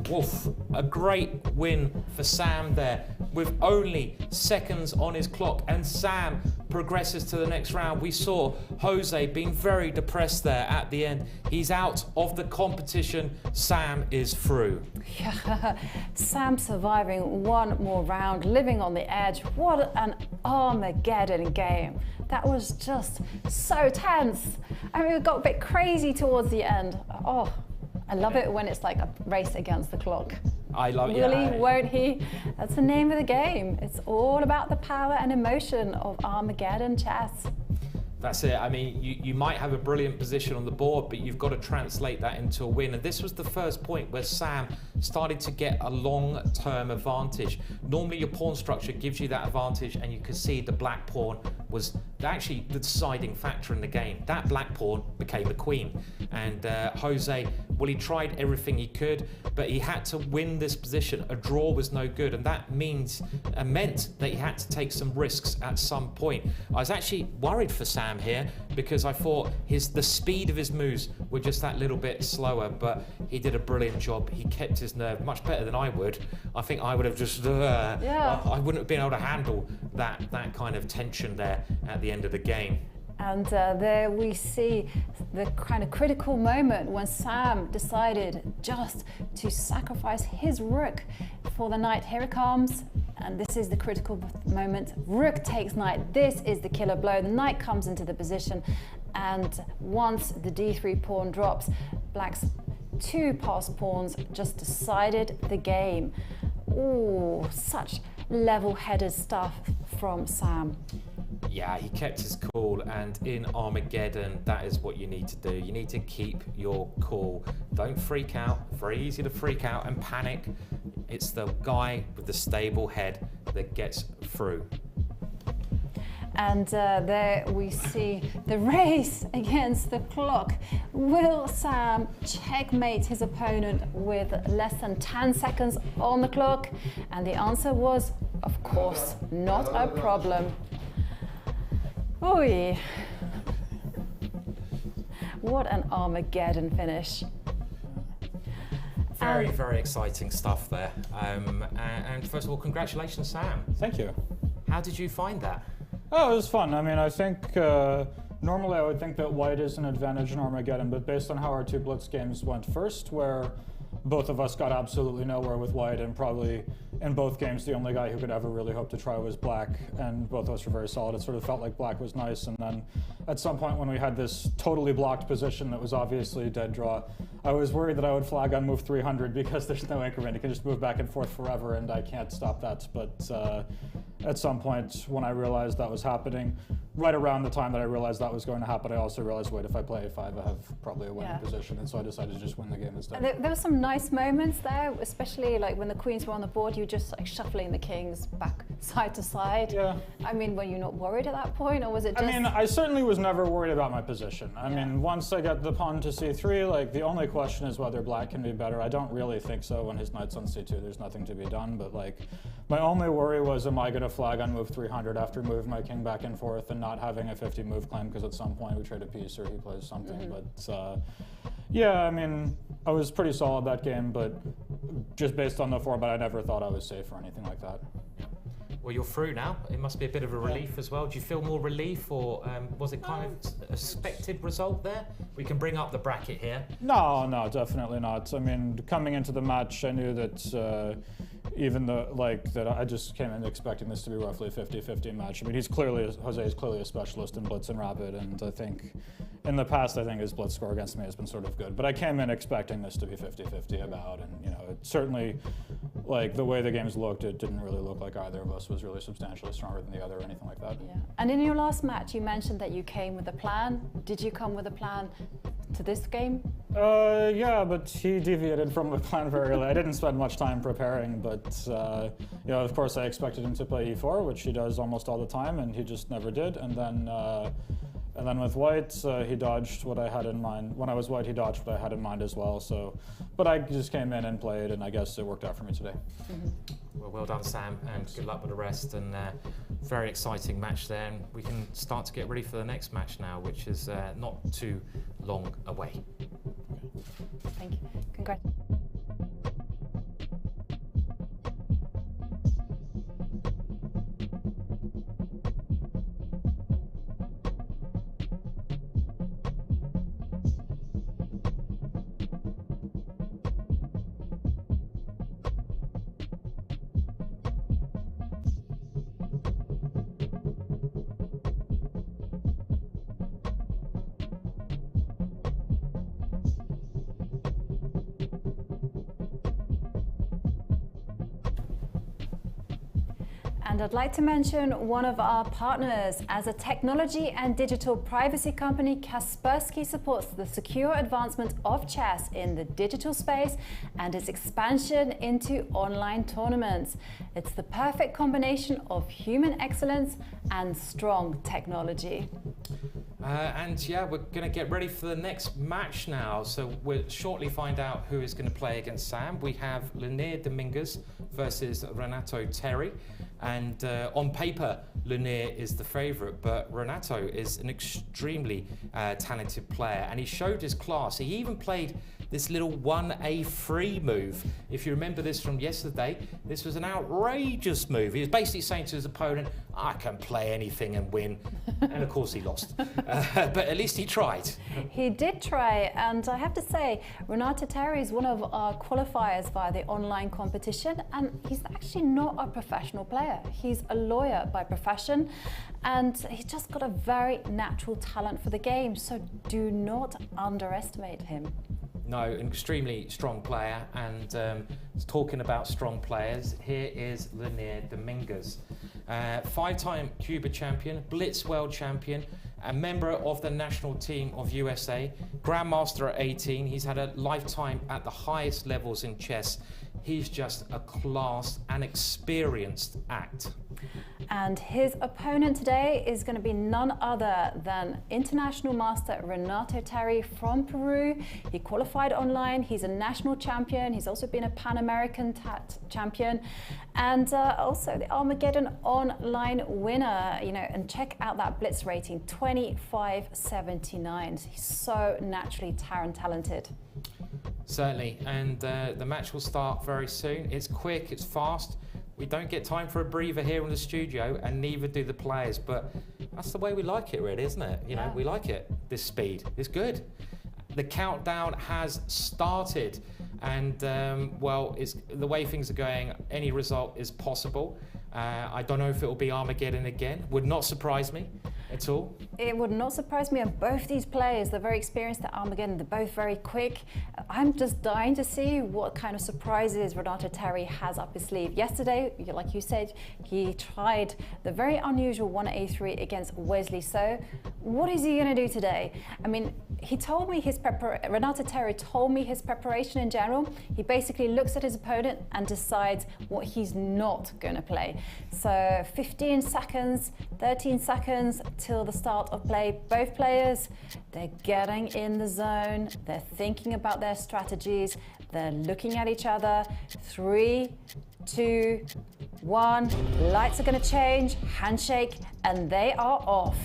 S1: Woof. A great win for Sam there with only seconds on his clock, and Sam progresses to the next round. We saw Jose being very depressed there at the end. He's out of the competition. Sam is through.
S2: Yeah. Sam surviving one more round, living on the edge. What an Armageddon game. That was just so tense. I mean, it got a bit crazy towards the end. Oh, I love it when it's like a race against the clock.
S1: I love it.
S2: Will he, won't he? That's the name of the game. It's all about the power and emotion of Armageddon chess.
S1: That's it. I mean, you might have a brilliant position on the board, but you've got to translate that into a win. And this was the first point where Sam started to get a long-term advantage. Normally, your pawn structure gives you that advantage, and you could see the black pawn was actually the deciding factor in the game. That black pawn became the queen. And Jose, well, he tried everything he could, but he had to win this position. A draw was no good, and that meant that he had to take some risks at some point. I was actually worried for Sam here because I thought the speed of his moves were just that little bit slower, but he did a brilliant job. He kept his nerve much better than I would. I think I would have just I wouldn't have been able to handle that kind of tension there at the end of the game.
S2: And there we see the kind of critical moment when Sam decided just to sacrifice his rook for the knight. Here it comes, and this is the critical moment. Rook takes knight. This is the killer blow. The knight comes into the position, and once the d3 pawn drops, Black's two passed pawns just decided the game. Ooh, such level-headed stuff from Sam.
S1: Yeah, he kept his cool, and in Armageddon, that is what you need to do. You need to keep your cool. Don't freak out. Very easy to freak out and panic. It's the guy with the stable head that gets through.
S2: And there we see the race against the clock. Will Sam checkmate his opponent with less than 10 seconds on the clock? And the answer was, of course, not a problem. Oy. What an Armageddon finish.
S1: Very exciting stuff there. And first of all, congratulations, Sam.
S3: Thank you.
S1: How did you find that?
S3: Oh, it was fun. I mean, I think normally I would think that white is an advantage in Armageddon, but based on how our two blitz games went first, where both of us got absolutely nowhere with white, and probably in both games the only guy who could ever really hope to try was black, and both of us were very solid. It sort of felt like black was nice, and then at some point when we had this totally blocked position that was obviously a dead draw, I was worried that I would flag on move 300 because there's no increment. You can just move back and forth forever, and I can't stop that. But at some point when I realized that was happening, right around the time that I realized that was going to happen, I also realized, wait, if I play a5, I have probably a winning position, and so I decided to just win the game instead.
S2: There were some nice moments there, especially like when the queens were on the board, you were just like shuffling the kings back side to side.
S3: Yeah.
S2: I mean, were you not worried at that point, or was it just...
S3: I mean, I certainly was never worried about my position. I mean, once I got the pawn to c3, like, the only question is whether black can be better. I don't really think so. When his knight's on c2, there's nothing to be done, but like, my only worry was, am I going to flag on move 300 after moving my king back and forth and not having a 50 move claim, because at some point we trade a piece or he plays something. But yeah, I mean, I was pretty solid that game, but just based on the format, I never thought I was safe or anything like that.
S1: Well, you're through now. It must be a bit of a relief as well. Do you feel more relief, or was it kind of a expected result there? We can bring up the bracket here.
S3: No, definitely not. I mean, coming into the match, I knew that even though, like, that I just came in expecting this to be roughly a 50-50 match. I mean, Jose is clearly a specialist in blitz and rapid, and I think in the past, I think his blitz score against me has been sort of good. But I came in expecting this to be 50-50 about, and you know, it certainly, like, the way the games looked, it didn't really look like either of us was really substantially stronger than the other or anything like that.
S2: Yeah. And in your last match, you mentioned that you came with a plan. Did you come with a plan to this game?
S3: Yeah, but he deviated from the plan very early. I didn't spend much time preparing, but you know, of course, I expected him to play e4, which he does almost all the time, and he just never did. And then And then with white, he dodged what I had in mind. When I was white, he dodged what I had in mind as well. So, but I just came in and played, and I guess it worked out for me today.
S1: Well done, Sam, and good luck with the rest. And very exciting match there. And we can start to get ready for the next match now, which is not too long away.
S2: Thank you. Congrats. And I'd like to mention one of our partners. As a technology and digital privacy company, Kaspersky supports the secure advancement of chess in the digital space and its expansion into online tournaments. It's the perfect combination of human excellence and strong technology.
S1: And yeah, we're going to get ready for the next match now. So we'll shortly find out who is going to play against Sam. We have Leinier Dominguez versus Renato Terry. And on paper, Leinier is the favourite, but Renato is an extremely talented player, and he showed his class. He even played this little 1A3 move. If you remember this from yesterday, this was an outrageous move. He was basically saying to his opponent, I can play anything and win. And of course he lost. But at least he tried.
S2: He did try, and I have to say, Renato Terry is one of our qualifiers via the online competition, and he's actually not a professional player. He's a lawyer by profession, and he's just got a very natural talent for the game, so do not underestimate him.
S1: No, an extremely strong player, and talking about strong players, here is Leinier Dominguez. Five-time Cuba champion, Blitz world champion, a member of the national team of USA, grandmaster at 18. He's had a lifetime at the highest levels in chess. He's just a class and experienced act.
S2: And his opponent today is going to be none other than international master Renato Terry from Peru. He qualified online. He's a national champion. He's also been a Pan-American champion, and also the Armageddon online winner. You know, and check out that blitz rating, 2579. He's so naturally talented.
S1: Certainly, and the match will start very soon. It's quick, it's fast. We don't get time for a breather here in the studio, and neither do the players, but that's the way we like it, really, isn't it? You know, we like it, this speed. It's good. The countdown has started, and well, it's the way things are going, any result is possible. I don't know if it will be Armageddon again. Would not surprise me at all.
S2: It would not surprise me, and both these players, they're very experienced at Armageddon. They're both very quick. I'm just dying to see what kind of surprises Renato Terry has up his sleeve. Yesterday, like you said, he tried the very unusual 1A3 against Wesley. So what is he going to do today? I mean, he told me Renato Terry told me his preparation in general. He basically looks at his opponent and decides what he's not going to play. So 15 seconds, 13 seconds till the start of play. Both players, they're getting in the zone. They're thinking about their strategies. They're looking at each other. 3, 2, 1. Lights are going to change. Handshake, and they are off.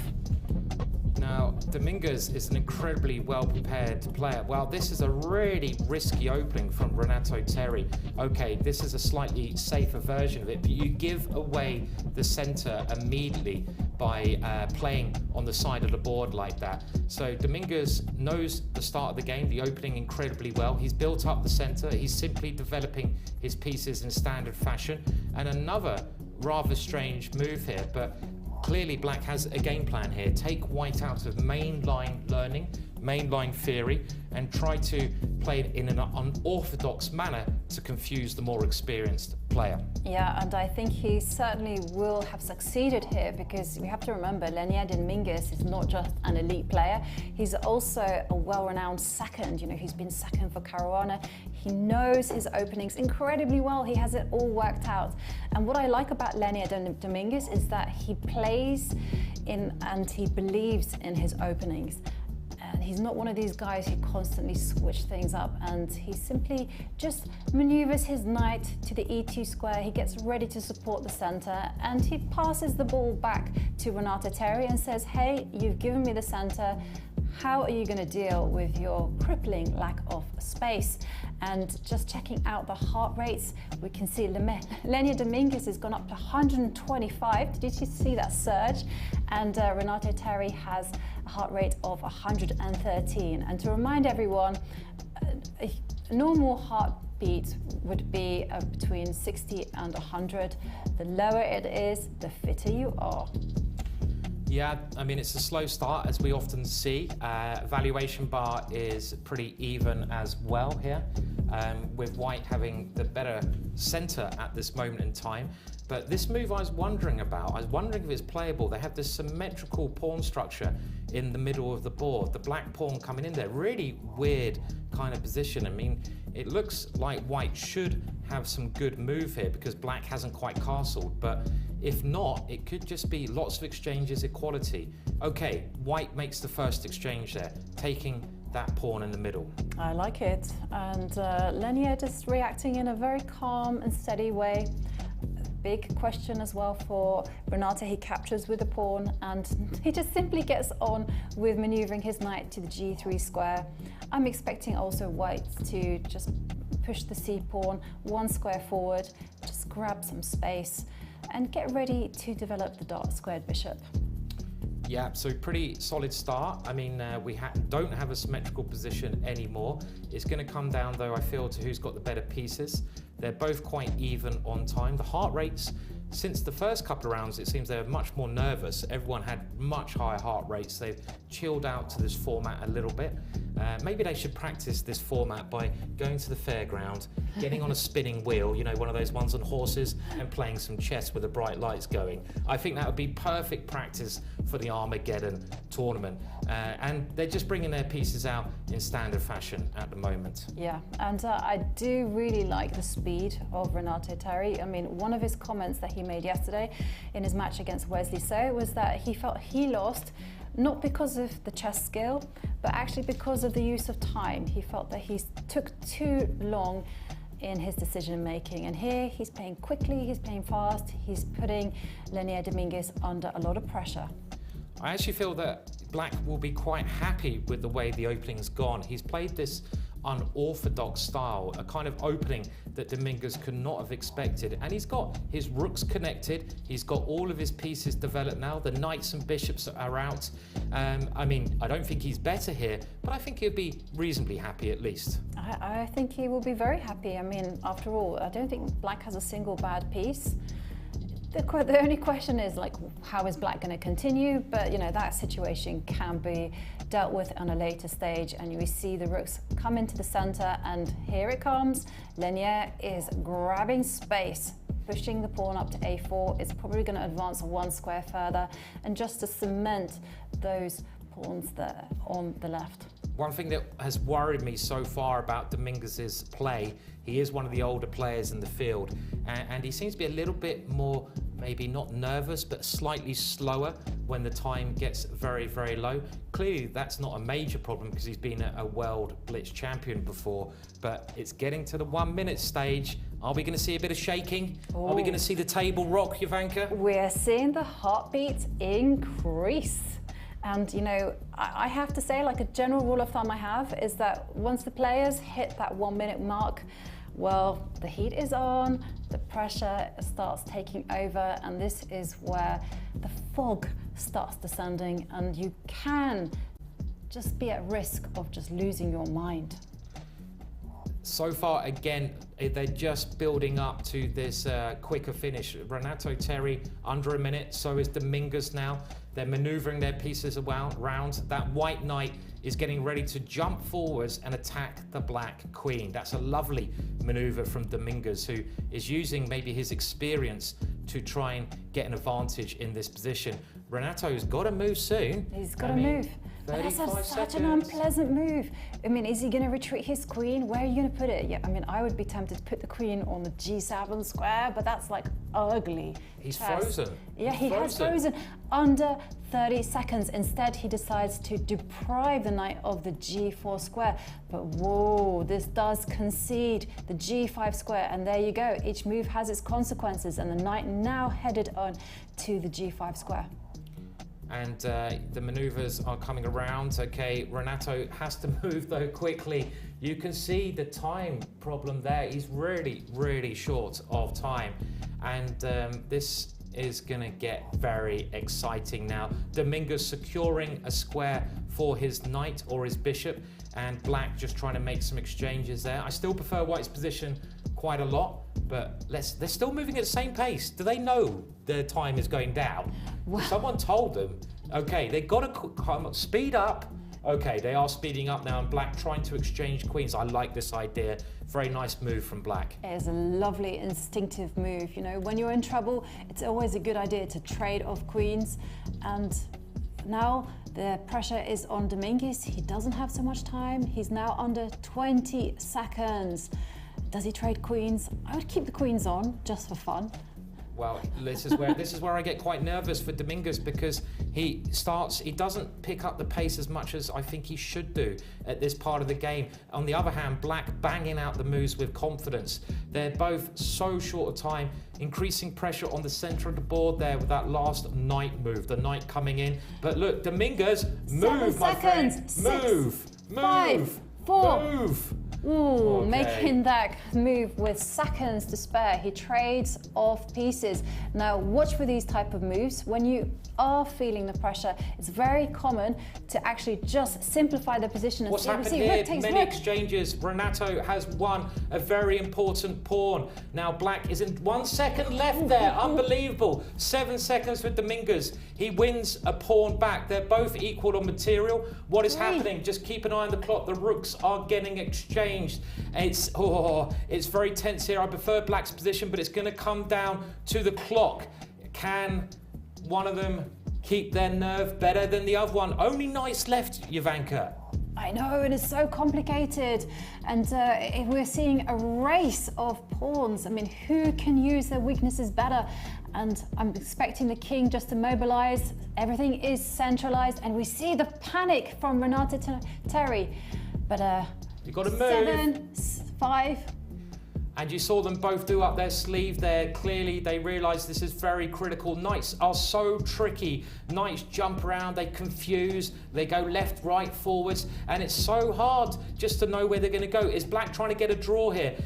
S1: Now, Dominguez is an incredibly well-prepared player. Well, this is a really risky opening from Renato Terry. Okay, this is a slightly safer version of it, but you give away the center immediately by playing on the side of the board like that. So Dominguez knows the start of the game, the opening, incredibly well. He's built up the center. He's simply developing his pieces in standard fashion. And another rather strange move here, but clearly Black has a game plan here. Take White out of mainline learning, mainline theory, and try to play it in an unorthodox manner to confuse the more experienced player.
S2: Yeah, and I think he certainly will have succeeded here, because we have to remember Leinier Dominguez is not just an elite player, he's also a well-renowned second. You know, he's been second for Caruana. He knows his openings incredibly well. He has it all worked out. And what I like about Leinier Dominguez is that he plays and he believes in his openings. And he's not one of these guys who constantly switch things up, and he simply just maneuvers his knight to the e2 square. He gets ready to support the center, and he passes the ball back to Renato Terri and says, hey, you've given me the center. How are you going to deal with your crippling lack of space? And just checking out the heart rates, we can see Leinier Dominguez has gone up to 125. Did you see that surge? And Renato Terri has a heart rate of 113. And to remind everyone, a normal heartbeat would be between 60 and 100. The lower it is, the fitter you are.
S1: Yeah, I mean, it's a slow start, as we often see. Valuation bar is pretty even as well here, with white having the better center at this moment in time. But this move I was wondering about, I was wondering if it's playable. They have this symmetrical pawn structure in the middle of the board. The black pawn coming in there, really weird kind of position. I mean, it looks like white should have some good move here because black hasn't quite castled, but if not, it could just be lots of exchanges, equality. Okay, white makes the first exchange there, taking that pawn in the middle.
S2: I like it. And Leinier just reacting in a very calm and steady way. Big question as well for Renato. He captures with the pawn and he just simply gets on with maneuvering his knight to the g3 square. I'm expecting also white to just push the c-pawn one square forward, just grab some space and get ready to develop the dark squared bishop.
S1: Yeah, so pretty solid start. I mean, we don't have a symmetrical position anymore. It's going to come down, though, I feel, to who's got the better pieces. They're both quite even on time. The heart rates, since the first couple of rounds, it seems they're much more nervous. Everyone had much higher heart rates. They've chilled out to this format a little bit. Maybe they should practice this format by going to the fairground, getting on a spinning wheel, you know, one of those ones on horses, and playing some chess with the bright lights going. I think that would be perfect practice for the Armageddon tournament. And they're just bringing their pieces out in standard fashion at the moment.
S2: Yeah, and I do really like the speed of Renato Terri. I mean, one of his comments that he made yesterday in his match against Wesley So was that he felt he lost not because of the chess skill, but actually because of the use of time. He felt that he took too long in his decision making, and here he's playing quickly, he's playing fast, he's putting Leinier Dominguez under a lot of pressure.
S1: I actually feel that black will be quite happy with the way the opening's gone. He's played this unorthodox style, a kind of opening that Dominguez could not have expected. And he's got his rooks connected, he's got all of his pieces developed now, the knights and bishops are out. I mean, I don't think he's better here, but I think he'll be reasonably happy at least.
S2: I think he will be very happy. I mean, after all, I don't think black has a single bad piece. The only question is, like, how is black going to continue? But, you know, that situation can be dealt with on a later stage. And we see the rooks come into the center, and here it comes. Leinier is grabbing space, pushing the pawn up to a4. It's probably going to advance one square further, and just to cement those pawns there on the left.
S1: One thing that has worried me so far about Dominguez's play, he is one of the older players in the field, and he seems to be a little bit more, maybe not nervous, but slightly slower when the time gets very, very low. Clearly, that's not a major problem because he's been a world blitz champion before, but it's getting to the 1 minute stage. Are we going to see a bit of shaking?
S2: Oh.
S1: Are we going to see the table rock, Jovanka?
S2: We're seeing the heartbeat increase. And, you know, I have to say, like, a general rule of thumb I have is that once the players hit that 1 minute mark, well, the heat is on, the pressure starts taking over, and this is where the fog starts descending, and you can just be at risk of just losing your mind.
S1: So far, again, they're just building up to this quicker finish. Renato Terri under a minute, so is Dominguez now. They're maneuvering their pieces around. That white knight is getting ready to jump forwards and attack the black queen. That's a lovely maneuver from Dominguez, who is using maybe his experience to try and get an advantage in this position. Renato's got to move soon.
S2: He's got to move. But that's such an unpleasant move. I mean, is he going to retreat his queen? Where are you going to put it? Yeah, I mean, I would be tempted to put the queen on the g7 square, but that's like ugly
S1: He's
S2: chess.
S1: frozen.
S2: Yeah, he has frozen under 30 seconds. Instead, he decides to deprive the knight of the g4 square. But whoa, this does concede the g5 square. And there you go. Each move has its consequences. And the knight now headed on to the g5 square.
S1: And the maneuvers are coming around. Okay, Renato has to move though quickly. You can see the time problem there. He's really, really short of time. And this is gonna get very exciting now. Dominguez securing a square for his knight or his bishop, and Black just trying to make some exchanges there. I still prefer White's position quite a lot, but they're still moving at the same pace. Do they know their time is going down?
S2: Wow.
S1: Someone told them, okay, they've got to speed up. Okay, they are speeding up now, and Black trying to exchange queens. I like this idea. Very nice move from Black.
S2: It is a lovely instinctive move. You know, when you're in trouble, it's always a good idea to trade off queens. And now the pressure is on Dominguez. He doesn't have so much time. He's now under 20 seconds. Does he trade queens? I would keep the queens on just for fun.
S1: Well, this is where I get quite nervous for Dominguez, because he doesn't pick up the pace as much as I think he should do at this part of the game. On the other hand, Black banging out the moves with confidence. They're both so short of time, increasing pressure on the center of the board there with that last knight move, the knight coming in. But look, Dominguez, move, my friend, move, move,
S2: 5, 4,
S1: move.
S2: Ooh,
S1: Okay.
S2: making that move with seconds to spare. He trades off pieces. Now, watch for these type of moves. When you are feeling the pressure, it's very common to actually just simplify the position and
S1: What's
S2: see.
S1: happened here? Many exchanges. Renato has won a very important pawn. Now Black is in 1 second left there. Unbelievable. 7 seconds with Dominguez. He wins a pawn back. They're both equal on material. What is happening? Just keep an eye on the clock. The rooks are getting exchanged. It's very tense here. I prefer Black's position, but it's going to come down to the clock. Can one of them keep their nerve better than the other one? Only knights left, Jovanka.
S2: I know, it is so complicated. And we're seeing a race of pawns. I mean, who can use their weaknesses better? And I'm expecting the king just to mobilize. Everything is centralized, and we see the panic from Renato Terry. But
S1: You got to move.
S2: 7, 5.
S1: And you saw them both do up their sleeve there. Clearly, they realise this is very critical. Knights are so tricky. Knights jump around, they confuse, they go left, right, forwards, and it's so hard just to know where they're going to go. Is Black trying to get a draw here?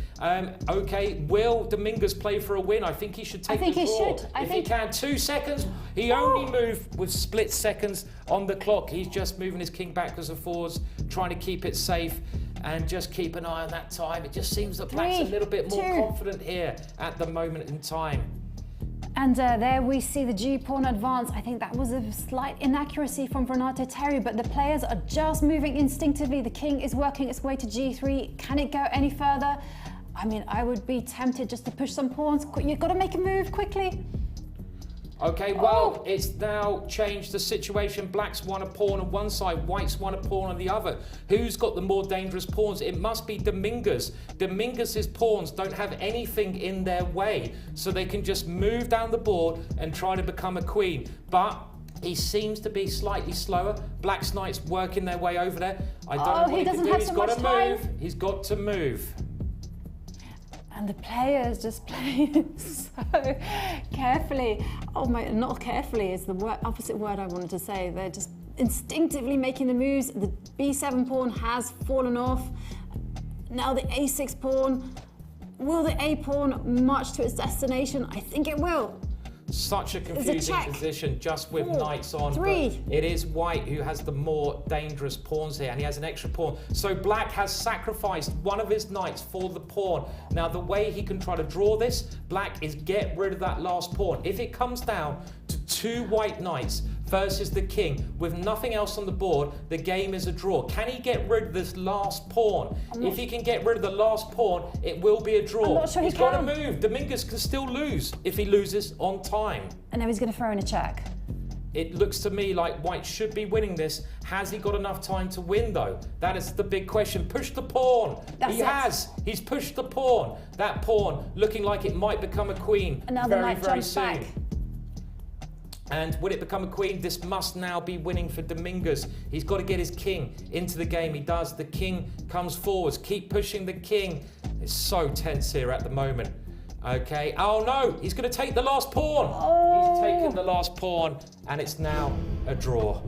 S1: Okay, will Dominguez play for a win? I think he should take the draw.
S2: I think he should.
S1: If he can, 2 seconds. He only moved with split seconds on the clock. He's just moving his king backwards and forwards, trying to keep it safe. And just keep an eye on that time. It just seems that Black's a little bit more confident here at the moment in time.
S2: And there we see the G-pawn advance. I think that was a slight inaccuracy from Renato Terry, but the players are just moving instinctively. The king is working its way to G3. Can it go any further? I mean, I would be tempted just to push some pawns. You've got to make a move quickly.
S1: Okay, well, it's now changed the situation. Black's won a pawn on one side, White's won a pawn on the other. Who's got the more dangerous pawns? It must be Dominguez. Dominguez's pawns don't have anything in their way, so they can just move down the board and try to become a queen. But he seems to be slightly slower. Black's knights working their way over there. I don't know what he can do. He's got to move. He's got to move.
S2: And the players just playing so carefully. Oh my, not carefully is the opposite word I wanted to say. They're just instinctively making the moves. The B7 pawn has fallen off. Now the A6 pawn. Will the A pawn march to its destination? I think it will.
S1: Such a confusing position just with knights on. But it is White who has the more dangerous pawns here, and he has an extra pawn. So Black has sacrificed one of his knights for the pawn. Now the way he can try to draw this, Black, is get rid of that last pawn. If it comes down to 2 white knights versus the king with nothing else on the board, the game is a draw. Can he get rid of this last pawn? If he can get rid of the last pawn, it will be a draw.
S2: I'm not sure
S1: he's got to move. Dominguez can still lose if he loses on time.
S2: And now he's going to throw in a check.
S1: It looks to me like White should be winning this. Has he got enough time to win, though? That is the big question. Push the pawn. He has. He's pushed the pawn. That pawn looking like it might become a queen
S2: Another knight jumps back.
S1: And will it become a queen? This must now be winning for Dominguez. He's got to get his king into the game. He does. The king comes forwards. Keep pushing the king. It's so tense here at the moment. Okay. Oh, no. He's going to take the last pawn.
S2: Oh.
S1: He's taken the last pawn. And it's now a draw.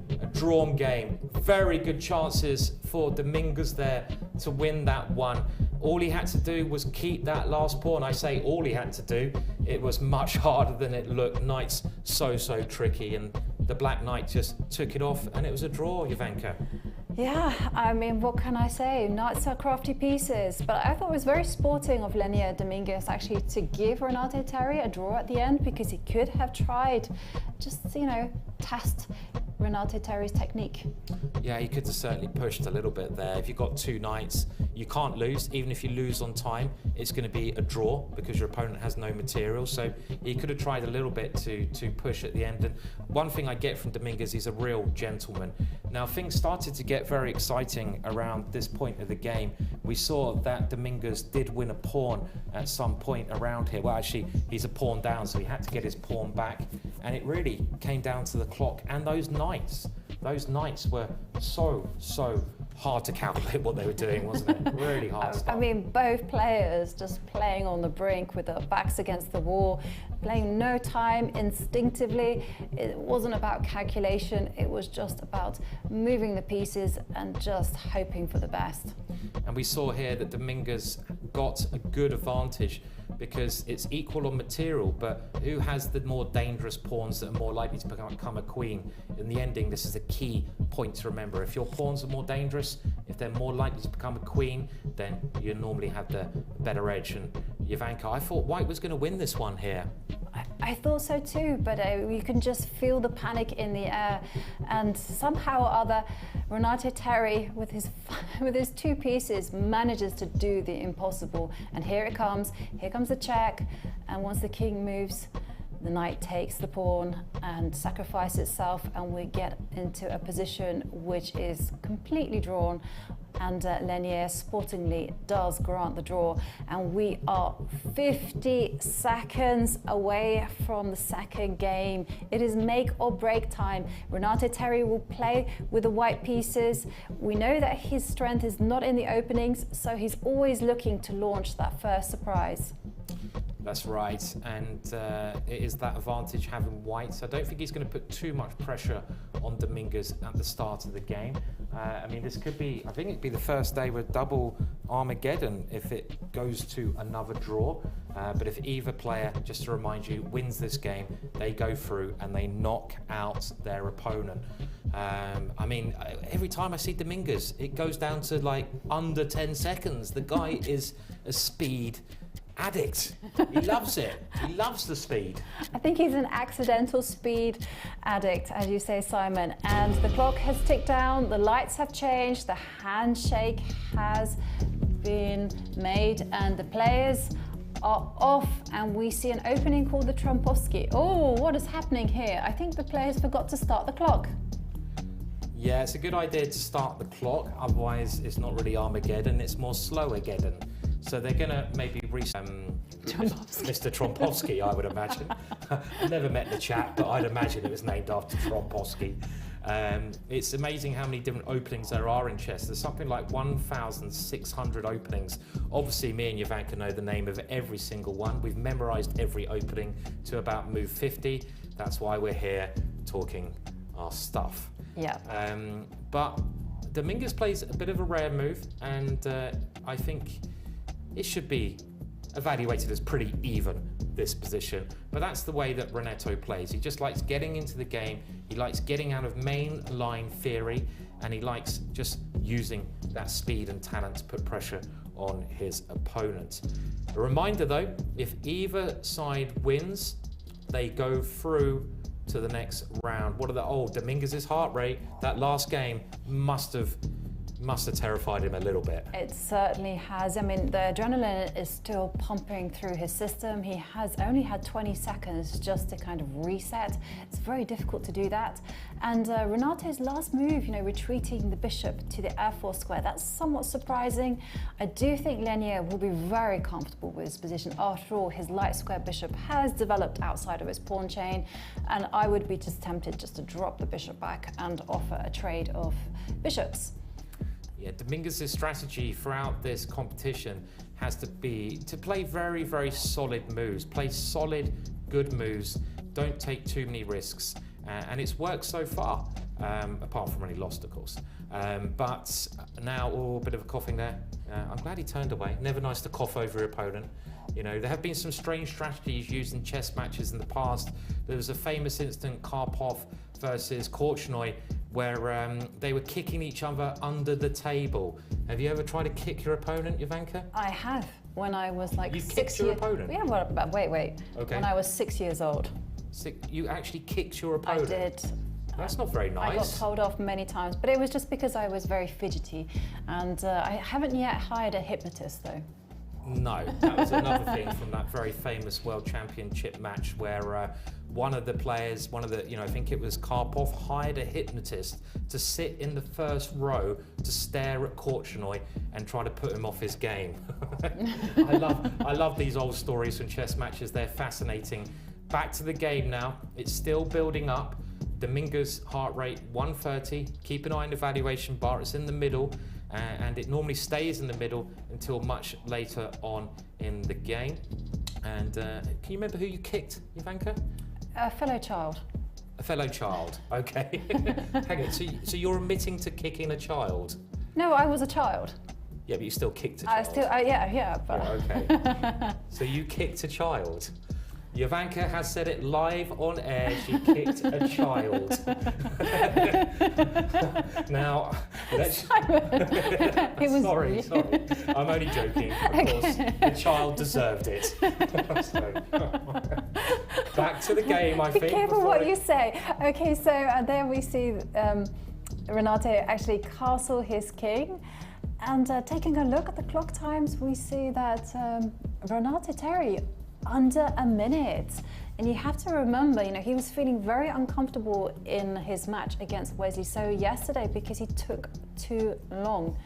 S1: A drawn game. Very good chances for Dominguez there to win that one. All he had to do was keep that last pawn. I say all he had to do. It was much harder than it looked. Knight's so tricky, and the black knight just took it off, and it was a draw, Jovanka.
S2: Yeah, I mean, what can I say? Knights are crafty pieces, but I thought it was very sporting of Leinier Dominguez actually to give Renate Terry a draw at the end, because he could have tried just, you know, test Renate Terry's technique.
S1: Yeah, he could have certainly pushed a little bit there. If you've got two knights, you can't lose. Even if you lose on time, it's going to be a draw because your opponent has no material. So he could have tried a little bit to push at the end. And one thing I get from Dominguez, he's a real gentleman. Now, things started to get very exciting around this point of the game. We saw that Dominguez did win a pawn at some point around here. Well, actually, he's a pawn down, so he had to get his pawn back. And it really came down to the clock and those knights. Those knights were so hard to calculate what they were doing, wasn't it? Really hard stuff.
S2: I mean, both players just playing on the brink with their backs against the wall, playing no time instinctively. It wasn't about calculation, it was just about moving the pieces and just hoping for the best.
S1: And we saw here that Dominguez got a good advantage because it's equal on material, but who has the more dangerous pawns that are more likely to become a queen? In the ending, this is a key point to remember. If your pawns are more dangerous, if they're more likely to become a queen, then you normally have the better edge. And Jovanka, I thought White was going to win this one here.
S2: I thought so too, but you can just feel the panic in the air, and somehow or other Renate Terry with his two pieces manages to do the impossible. And here comes the check, and once the king moves, the knight takes the pawn and sacrifices itself, and we get into a position which is completely drawn. And Leinier sportingly does grant the draw, and we are 50 seconds away from the second game. It is make or break time. Renate Terry will play with the white pieces. We know that his strength is not in the openings, so he's always looking to launch that first surprise.
S1: That's right, and it is that advantage having White. So I don't think he's going to put too much pressure on Dominguez at the start of the game. I mean, this could be, I think it'd be the first day with double Armageddon if it goes to another draw. But if either player, just to remind you, wins this game, they go through and they knock out their opponent. I mean, every time I see Dominguez, it goes down to like under 10 seconds. The guy is a speed addict. He loves it. He loves the speed.
S2: I think he's an accidental speed addict, as you say, Simon. And the clock has ticked down, the lights have changed, the handshake has been made, and the players are off, and we see an opening called the Trompowski. Oh, what is happening here? I think the players forgot to start the clock.
S1: Yeah, it's a good idea to start the clock, otherwise it's not really Armageddon, it's more Slowageddon. So they're going to maybe Mr. Trompowski, I would imagine. I've never met the chap, but I'd imagine it was named after Trompowski. It's amazing how many different openings there are in chess. There's something like 1,600 openings. Obviously, me and Jovanka know the name of every single one. We've memorized every opening to about move 50. That's why we're here talking our stuff.
S2: Yeah.
S1: But Dominguez plays a bit of a rare move, and I think it should be evaluated as pretty even, this position. But that's the way that Renato plays. He just likes getting into the game, he likes getting out of main line theory, and he likes just using that speed and talent to put pressure on his opponent. A reminder though, if either side wins, they go through to the next round. What are the Dominguez's heart rate, that last game must have Must have terrified him a little bit.
S2: It certainly has. I mean, the adrenaline is still pumping through his system. He has only had 20 seconds just to kind of reset. It's very difficult to do that. And Renate's last move, retreating the bishop to the f4 square, that's somewhat surprising. I do think Leinier will be very comfortable with his position. After all, his light square bishop has developed outside of his pawn chain, and I would be just tempted just to drop the bishop back and offer a trade of bishops.
S1: Yeah, Dominguez's strategy throughout this competition has to be to play very, very solid moves. Play solid, good moves. Don't take too many risks. And it's worked so far, apart from when he lost, of course. But now, a bit of a coughing there. I'm glad he turned away. Never nice to cough over your opponent. There have been some strange strategies used in chess matches in the past. There was a famous incident, Karpov versus Korchnoi, where they were kicking each other under the table. Have you ever tried to kick your opponent, Jovanka?
S2: I have, when I was like 6 years...
S1: You kicked your opponent?
S2: Yeah, well, wait.
S1: Okay.
S2: When I was 6 years old.
S1: You actually kicked your opponent?
S2: I did.
S1: That's not very nice.
S2: I got told off many times, but it was just because I was very fidgety. And I haven't yet hired a hypnotist, though.
S1: No, that was another thing from that very famous World Championship match where one of the players, I think it was Karpov, hired a hypnotist to sit in the first row to stare at Korchnoi and try to put him off his game. I love these old stories from chess matches. They're fascinating. Back to the game now. It's still building up. Dominguez heart rate 130. Keep an eye on the valuation bar. It's in the middle. And it normally stays in the middle until much later on in the game. And can you remember who you kicked, Jovanka?
S2: A fellow child.
S1: A fellow child, okay. Hang on, so you're admitting to kicking a child?
S2: No, I was a child.
S1: Yeah, but you still kicked a child.
S2: Yeah. But...
S1: Yeah, okay. So you kicked a child. Jovanka has said it live on air. She kicked a child. Now, let's... Sorry. I'm only joking. Of course, the child deserved it. So, back to the game, I think.
S2: Be careful what you say. Okay, so there we see Renate actually castle his king. And taking a look at the clock times, we see that Renate Terry under a minute. And you have to remember, he was feeling very uncomfortable in his match against Wesley So yesterday because he took too long.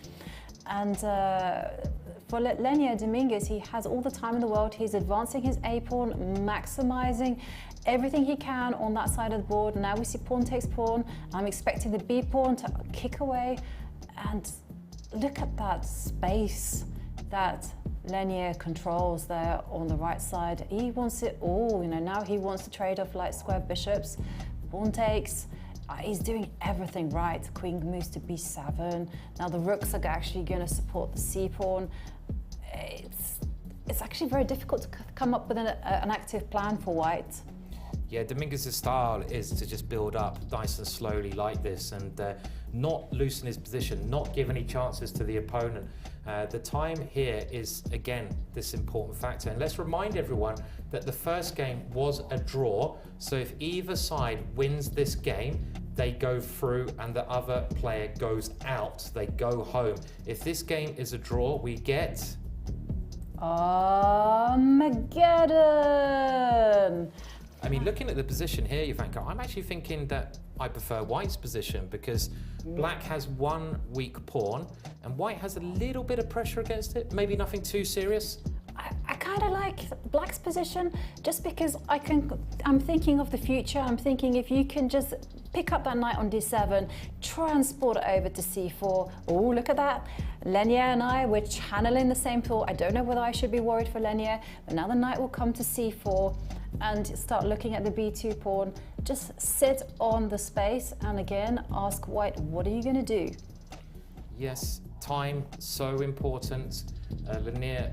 S2: And for Leinier Dominguez, he has all the time in the world. He's advancing his A pawn, maximizing everything he can on that side of the board. Now we see pawn takes pawn. I'm expecting the B pawn to kick away. And look at that space that Leinier controls there on the right side. He wants it all, now he wants to trade off light square bishops, pawn takes. He's doing everything right. Queen moves to b7. Now the rooks are actually going to support the c pawn. It's actually very difficult to come up with an active plan for white.
S1: Yeah, Dominguez's style is to just build up nice and slowly like this and not loosen his position, not give any chances to the opponent. The time here is, again, this important factor. And let's remind everyone that the first game was a draw. So if either side wins this game, they go through and the other player goes out. They go home. If this game is a draw, we get...
S2: Armageddon!
S1: I mean, looking at the position here, Jovanka, I'm actually thinking that I prefer White's position because Black has one weak pawn and White has a little bit of pressure against it. Maybe nothing too serious.
S2: I kind of like Black's position just because I'm thinking of the future. I'm thinking if you can just pick up that knight on d7, transport it over to c4. Oh, look at that. Leinier and we're channeling the same thought. I don't know whether I should be worried for Leinier, but now the knight will come to c4 and start looking at the b2 pawn. Just sit on the space and again ask White, what are you going to do?
S1: Yes, time, so important. Leinier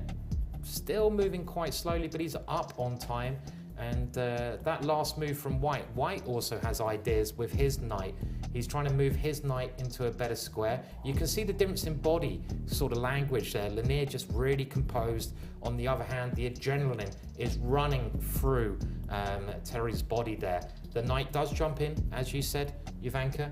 S1: still moving quite slowly, but he's up on time. And that last move from White, White also has ideas with his knight. He's trying to move his knight into a better square. You can see the difference in body sort of language there. Leinier just really composed. On the other hand, the adrenaline is running through Terry's body there. The knight does jump in, as you said, Jovanka.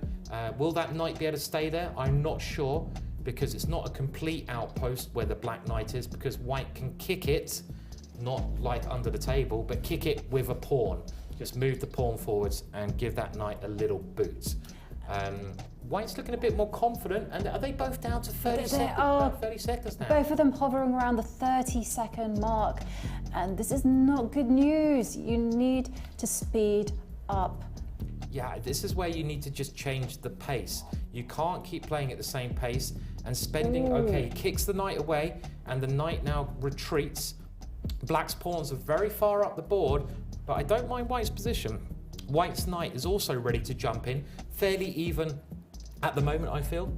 S1: Will that knight be able to stay there? I'm not sure. because it's not a complete outpost where the black knight is, because white can kick it, not like under the table, but kick it with a pawn. Just move the pawn forwards and give that knight a little boot. White's looking a bit more confident, and are they both down to 30 seconds now?
S2: Both of them hovering around the 30-second mark, and this is not good news. You need to speed up.
S1: Yeah, this is where you need to just change the pace. You can't keep playing at the same pace and spending. Okay, he kicks the knight away, and the knight now retreats. Black's pawns are very far up the board, but I don't mind White's position. White's knight is also ready to jump in, fairly even at the moment, I feel.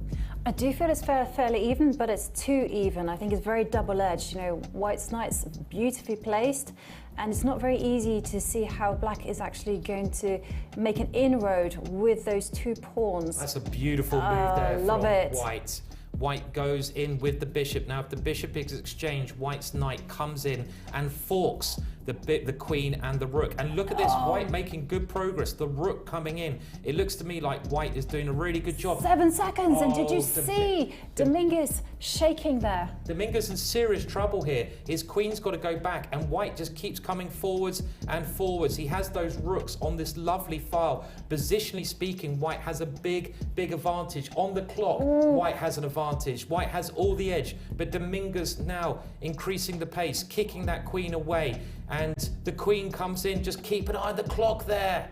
S2: I do feel it's fairly even, but it's too even. I think it's very double-edged. You know, White's knight's beautifully placed, and it's not very easy to see how Black is actually going to make an inroad with those two pawns.
S1: That's a beautiful move there
S2: love
S1: from
S2: it.
S1: White. White goes in with the bishop. Now, if the bishop is exchanged, White's knight comes in and forks the queen and the rook. And look at this, White making good progress. The rook coming in. It looks to me like White is doing a really good job.
S2: 7 seconds, and did you see Dominguez shaking there?
S1: Dominguez in serious trouble here. His queen's got to go back, and White just keeps coming forwards and forwards. He has those rooks on this lovely file. Positionally speaking, White has a big advantage. On the clock, White has an advantage. White has all the edge, but Dominguez now increasing the pace, kicking that queen away, and the queen comes in. Just keep an eye on the clock there.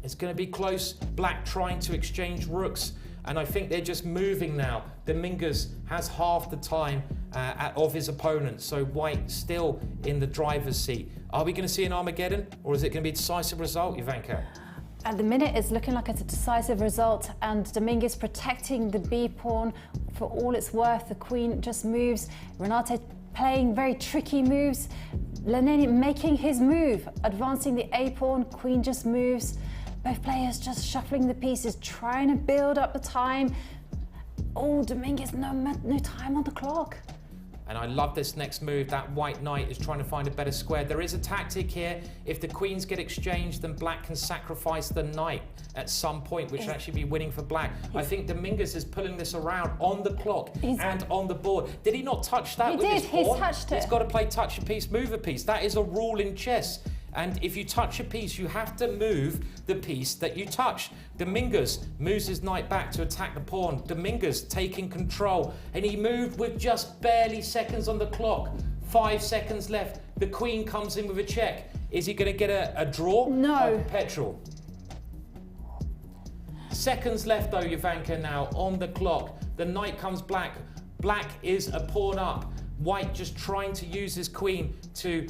S1: It's going to be close. Black trying to exchange rooks, and I think they're just moving now. Dominguez has half the time of his opponent, so White still in the driver's seat. Are we going to see an Armageddon, or is it going to be a decisive result, Ivanka?
S2: At the minute, it's looking like it's a decisive result, and Dominguez protecting the B pawn for all it's worth. The queen just moves. Renate playing very tricky moves. Leinier making his move, advancing the A pawn. Queen just moves. Both players just shuffling the pieces, trying to build up the time. Oh, Dominguez, no time on the clock.
S1: And I love this next move. That White knight is trying to find a better square. There is a tactic here. If the queens get exchanged, then Black can sacrifice the knight at some point, which will actually be winning for Black. I think Dominguez is pulling this around on the clock and on the board. Did he not touch that with his pawn?
S2: He's touched it.
S1: He's got to play touch a piece, move a piece. That is a rule in chess. And if you touch a piece, you have to move the piece that you touch. Dominguez moves his knight back to attack the pawn. Dominguez taking control, and he moved with just barely seconds on the clock. 5 seconds left. The queen comes in with a check. Is he going to get a draw?
S2: No.
S1: Petrol. Seconds left though, Ivanka, now on the clock. The knight comes Black. Black is a pawn up. White just trying to use his queen to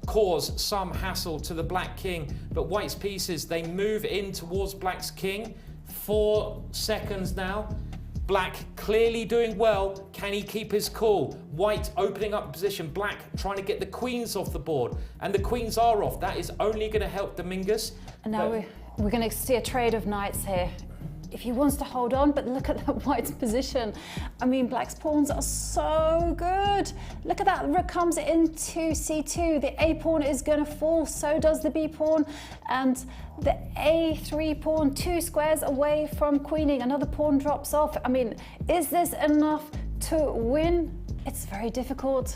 S1: cause some hassle to the Black king, but White's pieces, they move in towards Black's king. 4 seconds now. Black clearly doing well. Can he keep his cool? White opening up position. Black trying to get the queens off the board, and the queens are off. That is only going to help Dominguez.
S2: And now we're going to see a trade of knights here. If he wants to hold on, but look at that White's position. I mean, Black's pawns are so good. Look at that, rook comes into c2. The A pawn is going to fall, so does the B pawn. And the A3 pawn, 2 squares away from queening. Another pawn drops off. I mean, is this enough to win? It's very difficult.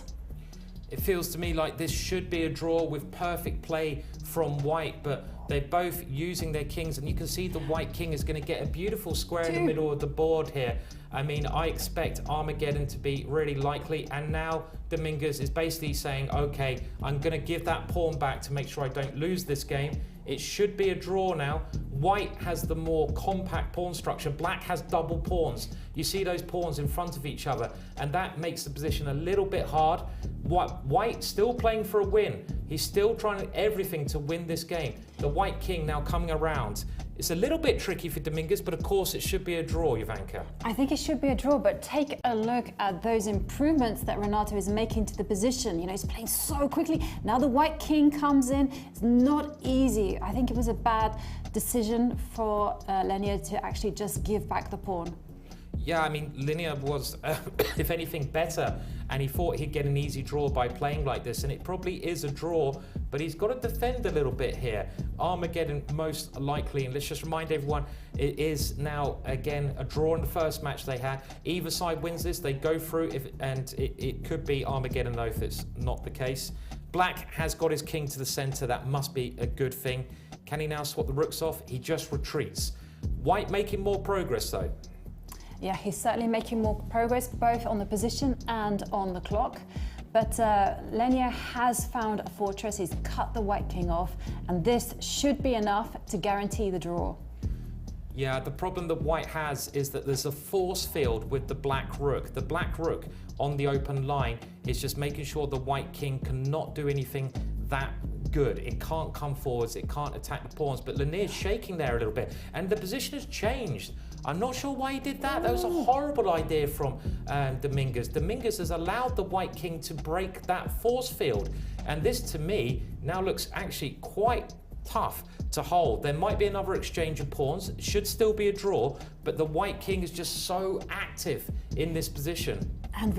S1: It feels to me like this should be a draw with perfect play from White, but they're both using their kings, and you can see the White king is going to get a beautiful square in the middle of the board here. I mean, I expect Armageddon to be really likely, and now Dominguez is basically saying, okay, I'm going to give that pawn back to make sure I don't lose this game. It should be a draw now. White has the more compact pawn structure. Black has double pawns. You see those pawns in front of each other, and that makes the position a little bit hard. White still playing for a win. He's still trying everything to win this game. The White king now coming around. It's a little bit tricky for Dominguez, but of course it should be a draw, Ivanka.
S2: I think it should be a draw, but take a look at those improvements that Renato is making to the position. You know, he's playing so quickly. Now the White king comes in. It's not easy. I think it was a bad decision for Leinier to actually just give back the pawn.
S1: Yeah, I mean, Leinier was, if anything, better, and he thought he'd get an easy draw by playing like this, and it probably is a draw, but he's got to defend a little bit here. Armageddon most likely, and let's just remind everyone, it is now again a draw in the first match they had. Either side wins this, they go through, and it could be Armageddon though if it's not the case. Black has got his king to the center, that must be a good thing. Can he now swap the rooks off? He just retreats. White making more progress though.
S2: Yeah, he's certainly making more progress both on the position and on the clock. But Leinier has found a fortress, he's cut the white king off, and this should be enough to guarantee the draw.
S1: Yeah, the problem that white has is that there's a force field with the black rook. The black rook on the open line is just making sure the white king cannot do anything that good. It can't come forwards, it can't attack the pawns, but Leinier's shaking there a little bit, and the position has changed. I'm not sure why he did that. That was a horrible idea from Dominguez. Dominguez has allowed the white king to break that force field, and this to me now looks actually quite tough to hold. There might be another exchange of pawns, it should still be a draw, but the white king is just so active in this position.
S2: And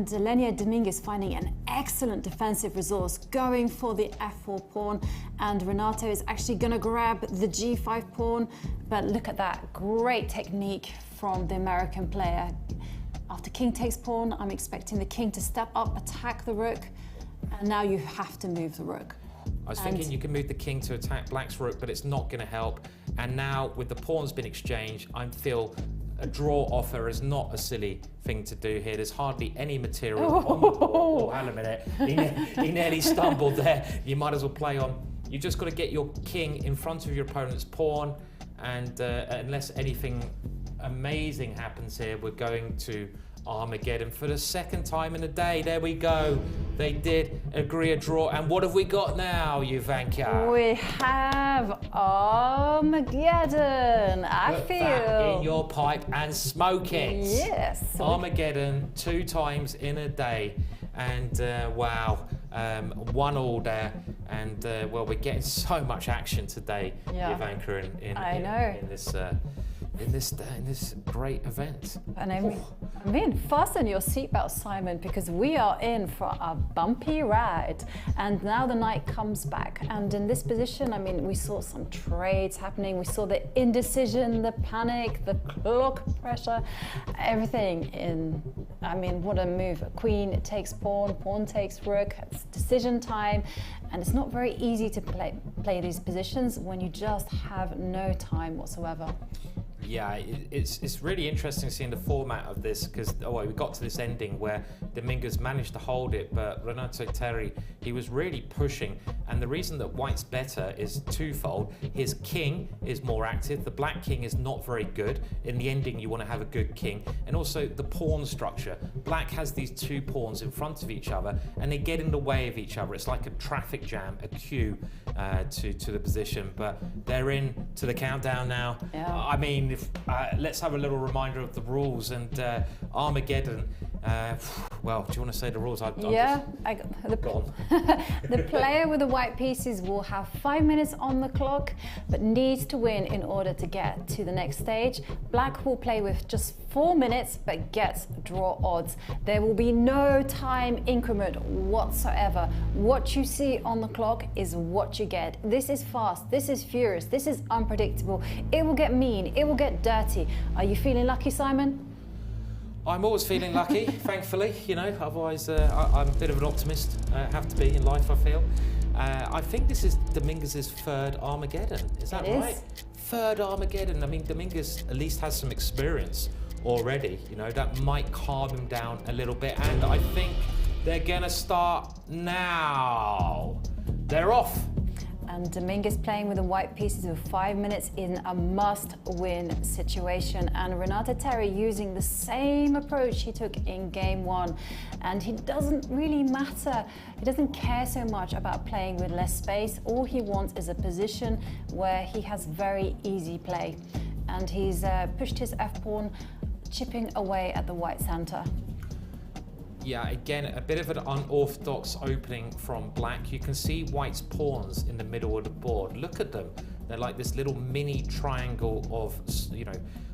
S2: Leinier Dominguez finding an excellent defensive resource, going for the f4 pawn, and Renato is actually going to grab the g5 pawn, but look at that, great technique from the American player. After king takes pawn, I'm expecting the king to step up, attack the rook, and now you have to move the rook.
S1: I was thinking you can move the king to attack black's rook, but it's not going to help. And now with the pawns been exchanged, I feel a draw offer is not a silly thing to do here. There's hardly any material on the board. Oh, hang a minute. He nearly stumbled there. You might as well play on. You just got to get your king in front of your opponent's pawn, and unless anything amazing happens here, we're going to Armageddon for the second time in a day. There we go. They did agree a draw. And what have we got now, Jovanka?
S2: We have Armageddon.
S1: Put that in your pipe and smoke it.
S2: Yes.
S1: Armageddon 2 times in a day. And wow, 1-1 there. And well, we're getting so much action today, Jovanka, in this great event.
S2: And I mean, fasten your seatbelt, Simon, because we are in for a bumpy ride. And now the knight comes back. And in this position, I mean, we saw some trades happening. We saw the indecision, the panic, the clock pressure, everything in. I mean, what a move. Queen takes pawn, pawn takes rook. It's decision time. And it's not very easy to play these positions when you just have no time whatsoever.
S1: Yeah, it's really interesting seeing the format of this, because we got to this ending where Dominguez managed to hold it, but Renato Terry, he was really pushing. And the reason that white's better is twofold. His king is more active, the black king is not very good. In the ending, you want to have a good king. And also the pawn structure. Black has these 2 pawns in front of each other, and they get in the way of each other. It's like a traffic jam, a queue to the position. But they're in to the countdown now.
S2: Yeah.
S1: I mean, let's have a little reminder of the rules. And Armageddon, well, do you want to say the rules?
S2: The player with the white pieces will have 5 minutes on the clock, but needs to win in order to get to the next stage. Black will play with just 4 minutes, but gets draw odds. There will be no time increment whatsoever. What you see on the clock is what you get. This is fast, this is furious, this is unpredictable. It will get mean, it will get dirty. Are you feeling lucky, Simon?
S1: I'm always feeling lucky, thankfully, you know, otherwise I'm a bit of an optimist, have to be in life, I feel. I think this is Dominguez's 3rd Armageddon, is that right? 3rd Armageddon. I mean, Dominguez at least has some experience already, you know, that might calm him down a little bit, and I think they're gonna start now. They're off.
S2: And Dominguez playing with the white pieces with 5 minutes in a must-win situation. And Renato Terry using the same approach he took in game 1. And he doesn't really matter. He doesn't care so much about playing with less space. All he wants is a position where he has very easy play. And he's pushed his f-pawn, chipping away at the white center.
S1: Yeah, again, a bit of an unorthodox opening from black. You can see white's pawns in the middle of the board. Look at them. They're like this little mini triangle of, you know,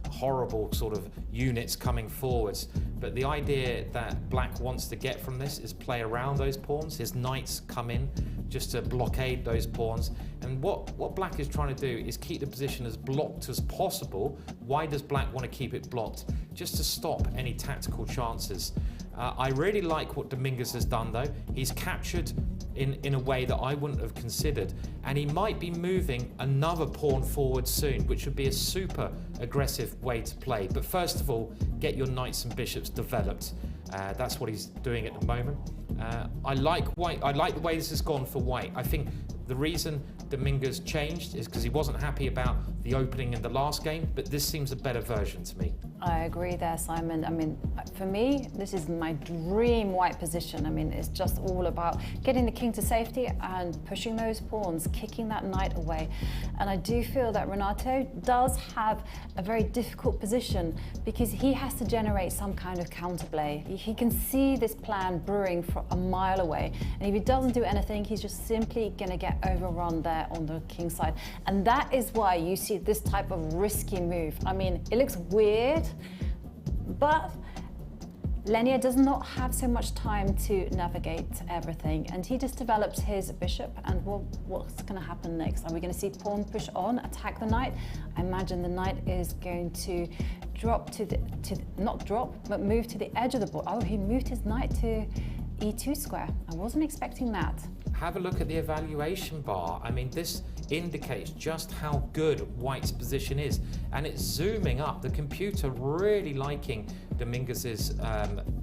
S1: horrible sort of units coming forwards. But the idea that black wants to get from this is play around those pawns. His knights come in just to blockade those pawns. And what black is trying to do is keep the position as blocked as possible. Why does black want to keep it blocked? Just to stop any tactical chances. I really like what Dominguez has done though. He's captured in a way that I wouldn't have considered, and he might be moving another pawn forward soon, which would be a super aggressive way to play. But first of all, get your knights and bishops developed. That's what he's doing at the moment. I like white. I like the way this has gone for white. I think the reason Dominguez changed is because he wasn't happy about the opening in the last game, but this seems a better version to me.
S2: I agree there, Simon. I mean, for me, this is my dream white position. I mean, it's just all about getting the king to safety and pushing those pawns, kicking that knight away. And I do feel that Renato does have a very difficult position because he has to generate some kind of counterplay. He can see this plan brewing from a mile away. And if he doesn't do anything, he's just simply going to get overrun there on the king side. And that is why you see this type of risky move. I mean, it looks weird, but Leinier does not have so much time to navigate everything, and he just develops his bishop. And what's going to happen next? Are we going to see pawn push on, attack the knight? I imagine the knight is going to drop not drop, but move to the edge of the board. Oh, he moved his knight to e2 square. I wasn't expecting that.
S1: Have a look at the evaluation bar. I mean, this indicates just how good white's position is, and it's zooming up. The computer really liking Dominguez's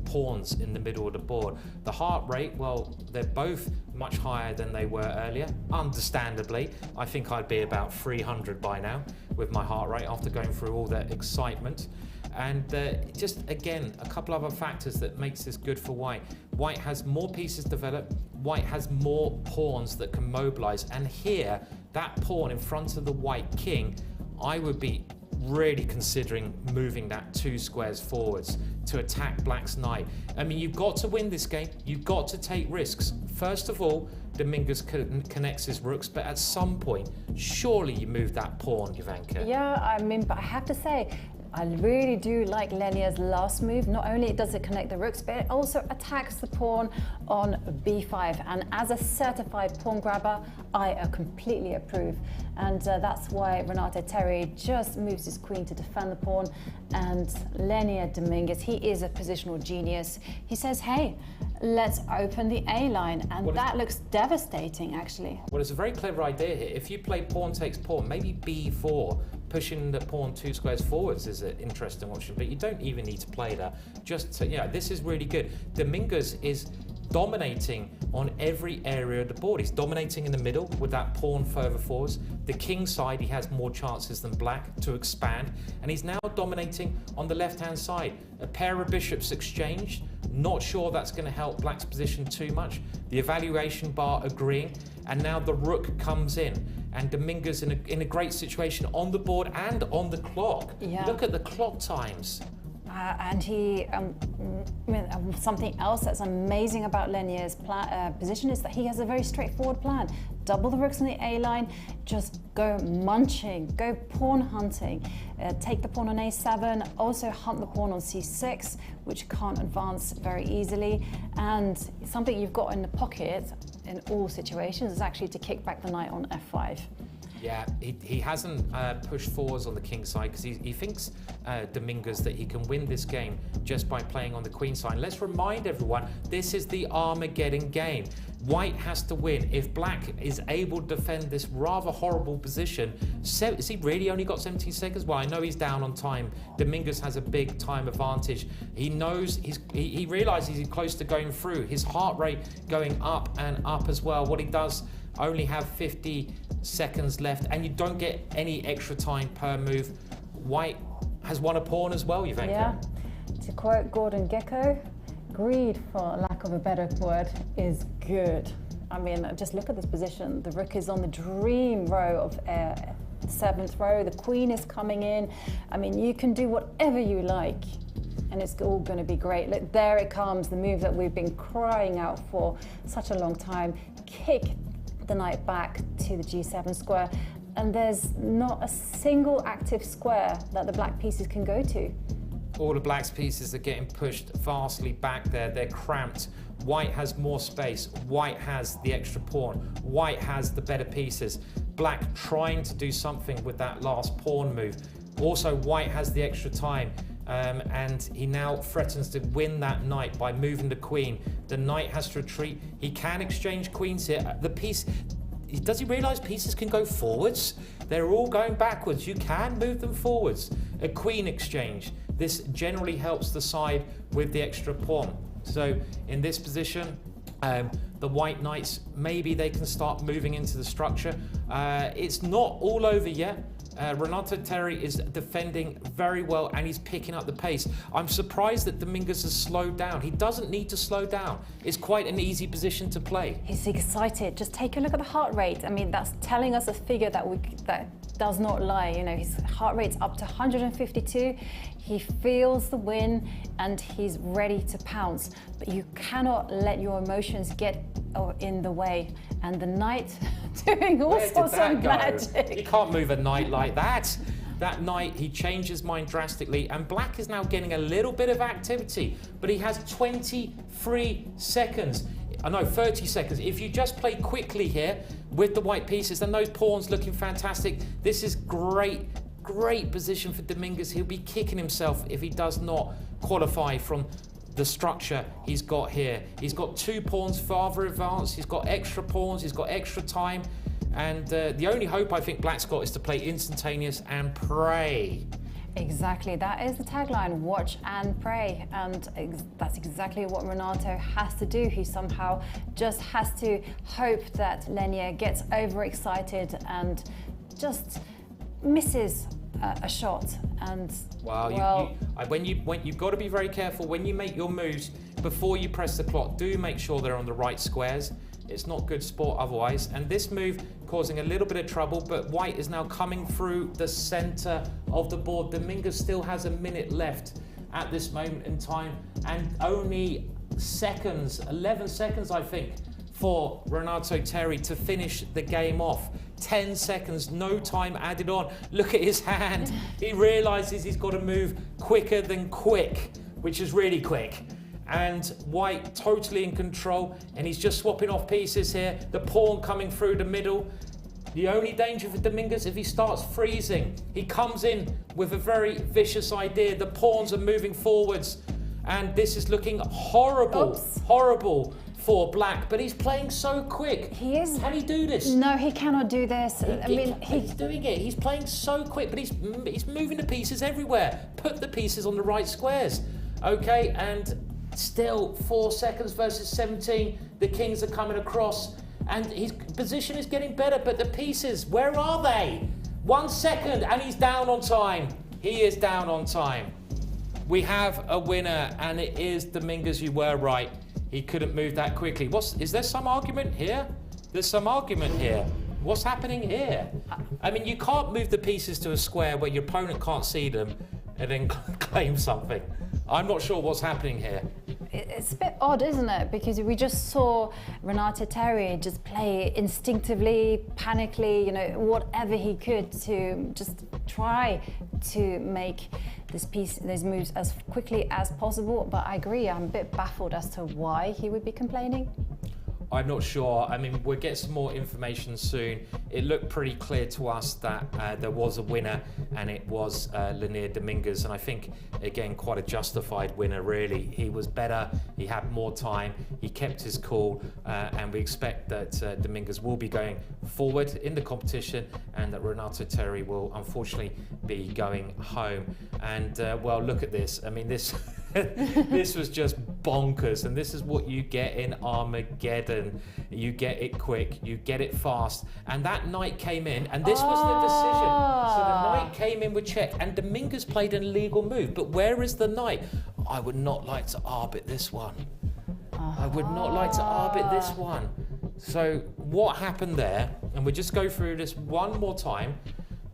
S1: pawns in the middle of the board. The heart rate, well, they're both much higher than they were earlier, understandably. I think I'd be about 300 by now with my heart rate after going through all that excitement. And just again, a couple other factors that makes this good for white. White has more pieces developed. White has more pawns that can mobilize. And here, that pawn in front of the white king, I would be really considering moving that 2 squares forwards to attack black's knight. I mean, you've got to win this game. You've got to take risks. First of all, Dominguez connects his rooks, but at some point, surely you move that pawn, Jovanka.
S2: Yeah, I mean, but I have to say, I really do like Leinier's last move. Not only does it connect the rooks, but it also attacks the pawn on b5. And as a certified pawn grabber, I completely approve. And that's why Renato Terry just moves his queen to defend the pawn. And Leinier Dominguez, he is a positional genius. He says, hey, let's open the A line. And that looks devastating, actually.
S1: Well, it's a very clever idea here. If you play pawn takes pawn, maybe b4, pushing the pawn 2 squares forwards is an interesting option, but you don't even need to play that. Just to, yeah, this is really good. Dominguez is dominating on every area of the board. He's dominating in the middle with that pawn further forwards. The king side, he has more chances than black to expand, and he's now dominating on the left-hand side. A pair of bishops exchanged. Not sure that's going to help black's position too much. The evaluation bar agreeing, and now the rook comes in. And Dominguez in a great situation on the board and on the clock.
S2: Yeah.
S1: Look at the clock times.
S2: And he, something else that's amazing about Leinier's position is that he has a very straightforward plan. Double the rooks on the A line, just go munching, go pawn hunting, take the pawn on A7, also hunt the pawn on C6, which can't advance very easily. And something you've got in the pocket in all situations is actually to kick back the knight on F5.
S1: Yeah, he hasn't pushed forwards on the king side because he thinks, Dominguez, that he can win this game just by playing on the queen side. Let's remind everyone, this is the Armageddon game. White has to win. If black is able to defend this rather horrible position, has he really only got 17 seconds? Well, I know he's down on time. Dominguez has a big time advantage. He knows, he realizes he's close to going through. His heart rate going up and up as well. What he does, only have 50 seconds left, and you don't get any extra time per move. White has won a pawn as well, Jovanka.
S2: Yeah. To quote Gordon Gekko, greed, for lack of a better word, is good. I mean, just look at this position. The rook is on the dream row of 7th row. The queen is coming in. I mean, you can do whatever you like, and it's all going to be great. Look, there it comes, the move that we've been crying out for such a long time. Kick the knight back to the G7 square. and there's not a single active square that the black pieces can go to.
S1: All the black's pieces are getting pushed vastly back there. They're cramped. White has more space. White has the extra pawn. White has the better pieces. Black trying to do something with that last pawn move. Also, white has the extra time. And he now threatens to win that knight by moving the queen. The knight has to retreat. He can exchange queens here. The piece, does he realize pieces can go forwards? They're all going backwards. You can move them forwards. A queen exchange. This generally helps the side with the extra pawn. So in this position, the white knights, maybe they can start moving into the structure. It's not all over yet. Renato Terry is defending very well and he's picking up the pace. I'm surprised that Dominguez has slowed down. He doesn't need to slow down. It's quite an easy position to play.
S2: He's excited. Just take a look at the heart rate. I mean, that's telling us a figure that does not lie. You know, his heart rate's up to 152. He feels the win and he's ready to pounce. But you cannot let your emotions get in the way. And the knight doing all sorts of magic.
S1: You can't move a knight like that. That knight, he changed his mind drastically, and black is now getting a little bit of activity, but he has 23 seconds. I know, 30 seconds. If you just play quickly here with the white pieces, then those pawns looking fantastic. This is great position for Dominguez. He'll be kicking himself if he does not qualify from the structure he's got here. He's got 2 pawns farther advanced. He's got extra pawns. He's got extra time. And the only hope I think black's got is to play instantaneous and pray.
S2: Exactly, that is the tagline, watch and pray. And that's exactly what Renato has to do. He somehow just has to hope that Leinier gets overexcited and just misses a shot. And you've got to be very careful when you make your moves before you press the clock. Do make sure they're on the right squares. It's not good sport otherwise. And this move causing a little bit of trouble, but white is now coming through the center of the board. Dominguez still has a minute left at this moment in time, and only seconds, 11 seconds I think, for Renato Terry to finish the game off. 10 seconds, no time added on. Look at his hand. He realizes he's got to move quicker than quick, which is really quick. And white totally in control, and he's just swapping off pieces here. The pawn coming through the middle. The only danger for Dominguez if he starts freezing. He comes in with a very vicious idea. The pawns are moving forwards, and this is looking horrible. Oops. Horrible for black, but he's playing so quick. He is.
S1: Can he do this?
S2: No, he cannot do this.
S1: He's doing it. He's playing so quick, but he's moving the pieces everywhere. Put the pieces on the right squares. Okay, and still 4 seconds versus 17. The kings are coming across, and his position is getting better, but the pieces, where are they? 1 second, and he's down on time. He is down on time. We have a winner, and it is Dominguez. You were right. He couldn't move that quickly. Is there some argument here? There's some argument here. What's happening here? I mean, you can't move the pieces to a square where your opponent can't see them and then claim something. I'm not sure what's happening here.
S2: It's a bit odd, isn't it? Because we just saw Renato Terry just play instinctively, panically, you know, whatever he could to just try to make these moves as quickly as possible. But I agree, I'm a bit baffled as to why he would be complaining.
S1: I'm not sure. I mean, we'll get some more information soon. It looked pretty clear to us that there was a winner, and it was Leinier Dominguez. And I think, again, quite a justified winner, really. He was better, he had more time, he kept his cool, and we expect that Dominguez will be going forward in the competition, and that Renato Terry will unfortunately be going home. And, well, look at this. I mean, this... This was just bonkers, and this is what you get in Armageddon. You get it quick, you get it fast, and that knight came in, and this was the decision. So the knight came in with check, and Dominguez played an illegal move, but where is the knight? I would not like to arbit this one. I would not like to arbit this one. So what happened there, and we'll just go through this one more time.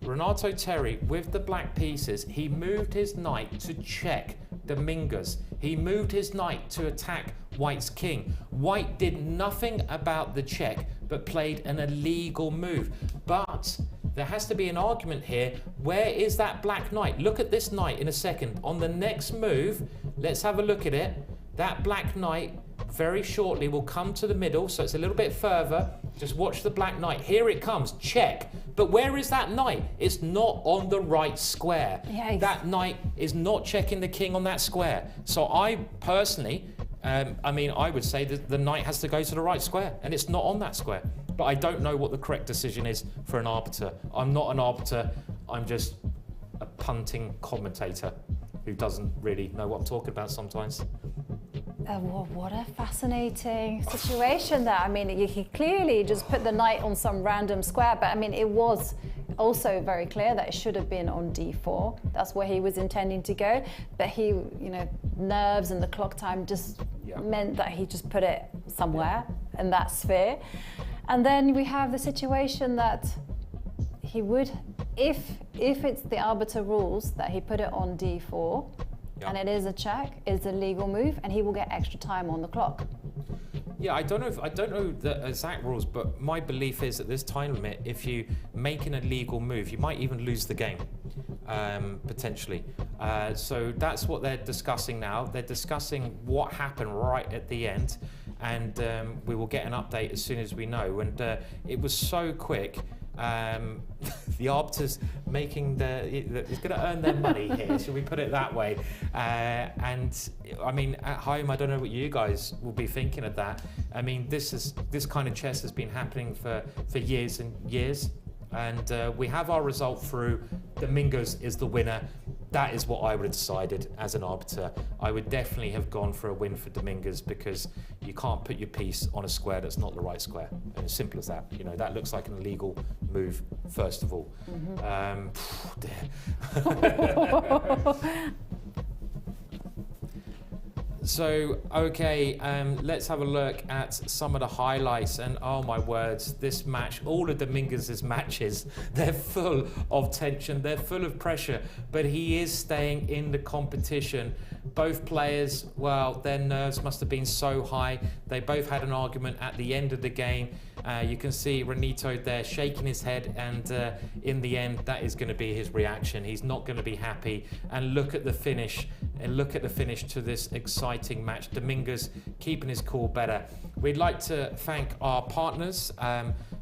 S1: Renato Terry, with the black pieces, he moved his knight to check Dominguez. He moved his knight to attack white's king. White did nothing about the check, but played an illegal move. But There has to be an argument here. Where is that black knight? Look at this knight in a second. On the next move, let's have a look at it. That black knight very shortly will come to the middle, so it's a little bit further. Just watch the black knight. Here it comes. Check. But where is that knight? It's not on the right square.
S2: Yikes.
S1: That knight is not checking the king on that square. So I personally, I would say that the knight has to go to the right square, and it's not on that square. But I don't know what the correct decision is for an arbiter. I'm not an arbiter. I'm just a punting commentator who doesn't really know what I'm talking about sometimes.
S2: Well, what a fascinating situation there. I mean, he clearly just put the knight on some random square, but I mean, it was also very clear that it should have been on d4. That's where he was intending to go, but he, nerves and the clock time just meant that he just put it somewhere in that sphere. And then we have the situation that he would, if it's the arbiter rules that he put it on d4, and it is a check, it's a legal move, and he will get extra time on the clock.
S1: Yeah, I don't know the exact rules, but my belief is that this time limit, if you make an illegal move, you might even lose the game, potentially. So that's what they're discussing now. They're discussing what happened right at the end, and we will get an update as soon as we know. And it was so quick. The arbiters making it's going to earn their money here, should we put it that way? And I mean, at home, I don't know what you guys will be thinking of that. I mean, this kind of chess has been happening for years and years, and we have our result through. Dominguez is the winner. That is what I would have decided as an arbiter. I would definitely have gone for a win for Dominguez, because you can't put your piece on a square that's not the right square. And as simple as that. That looks like an illegal move, first of all. So, okay, let's have a look at some of the highlights. And oh my words, this match, all of Dominguez's matches, they're full of tension, they're full of pressure, but he is staying in the competition. Both players, well, their nerves must have been so high. They both had an argument at the end of the game. You can see Renito there shaking his head, and in the end, that is going to be his reaction. He's not going to be happy. And look at the finish, to this exciting match. Dominguez keeping his cool better. We'd like to thank our partners,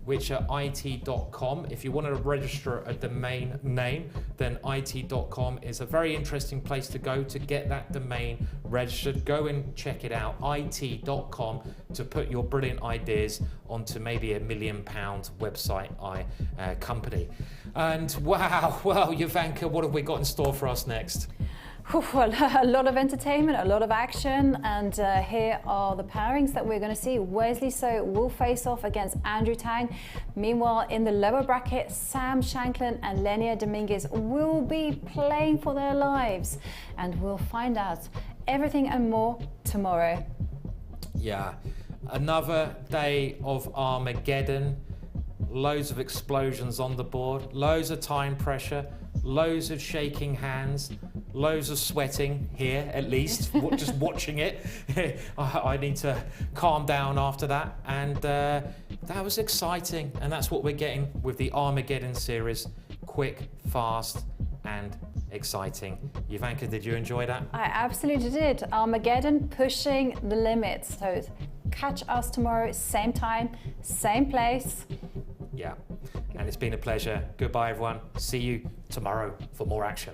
S1: which are it.com. If you want to register a domain name, then it.com is a very interesting place to go to get that domain registered. Go and check it out, it.com, to put your brilliant ideas onto maybe £1 million website company. And wow, well, Jovanka, what have we got in store for us next?
S2: Well, a lot of entertainment, a lot of action, and here are the pairings that we're going to see. Wesley So will face off against Andrew Tang. Meanwhile, in the lower bracket, Sam Shankland and Leinier Dominguez will be playing for their lives, and we'll find out everything and more tomorrow.
S1: Yeah, another day of Armageddon. Loads of explosions on the board, loads of time pressure, loads of shaking hands, loads of sweating here, at least, just watching it. I need to calm down after that. And that was exciting. And that's what we're getting with the Armageddon series. Quick, fast, and exciting. Jovanka, did you enjoy that?
S2: I absolutely did. Armageddon pushing the limits. So catch us tomorrow, same time, same place.
S1: Yeah, and it's been a pleasure. Goodbye, everyone. See you tomorrow for more action.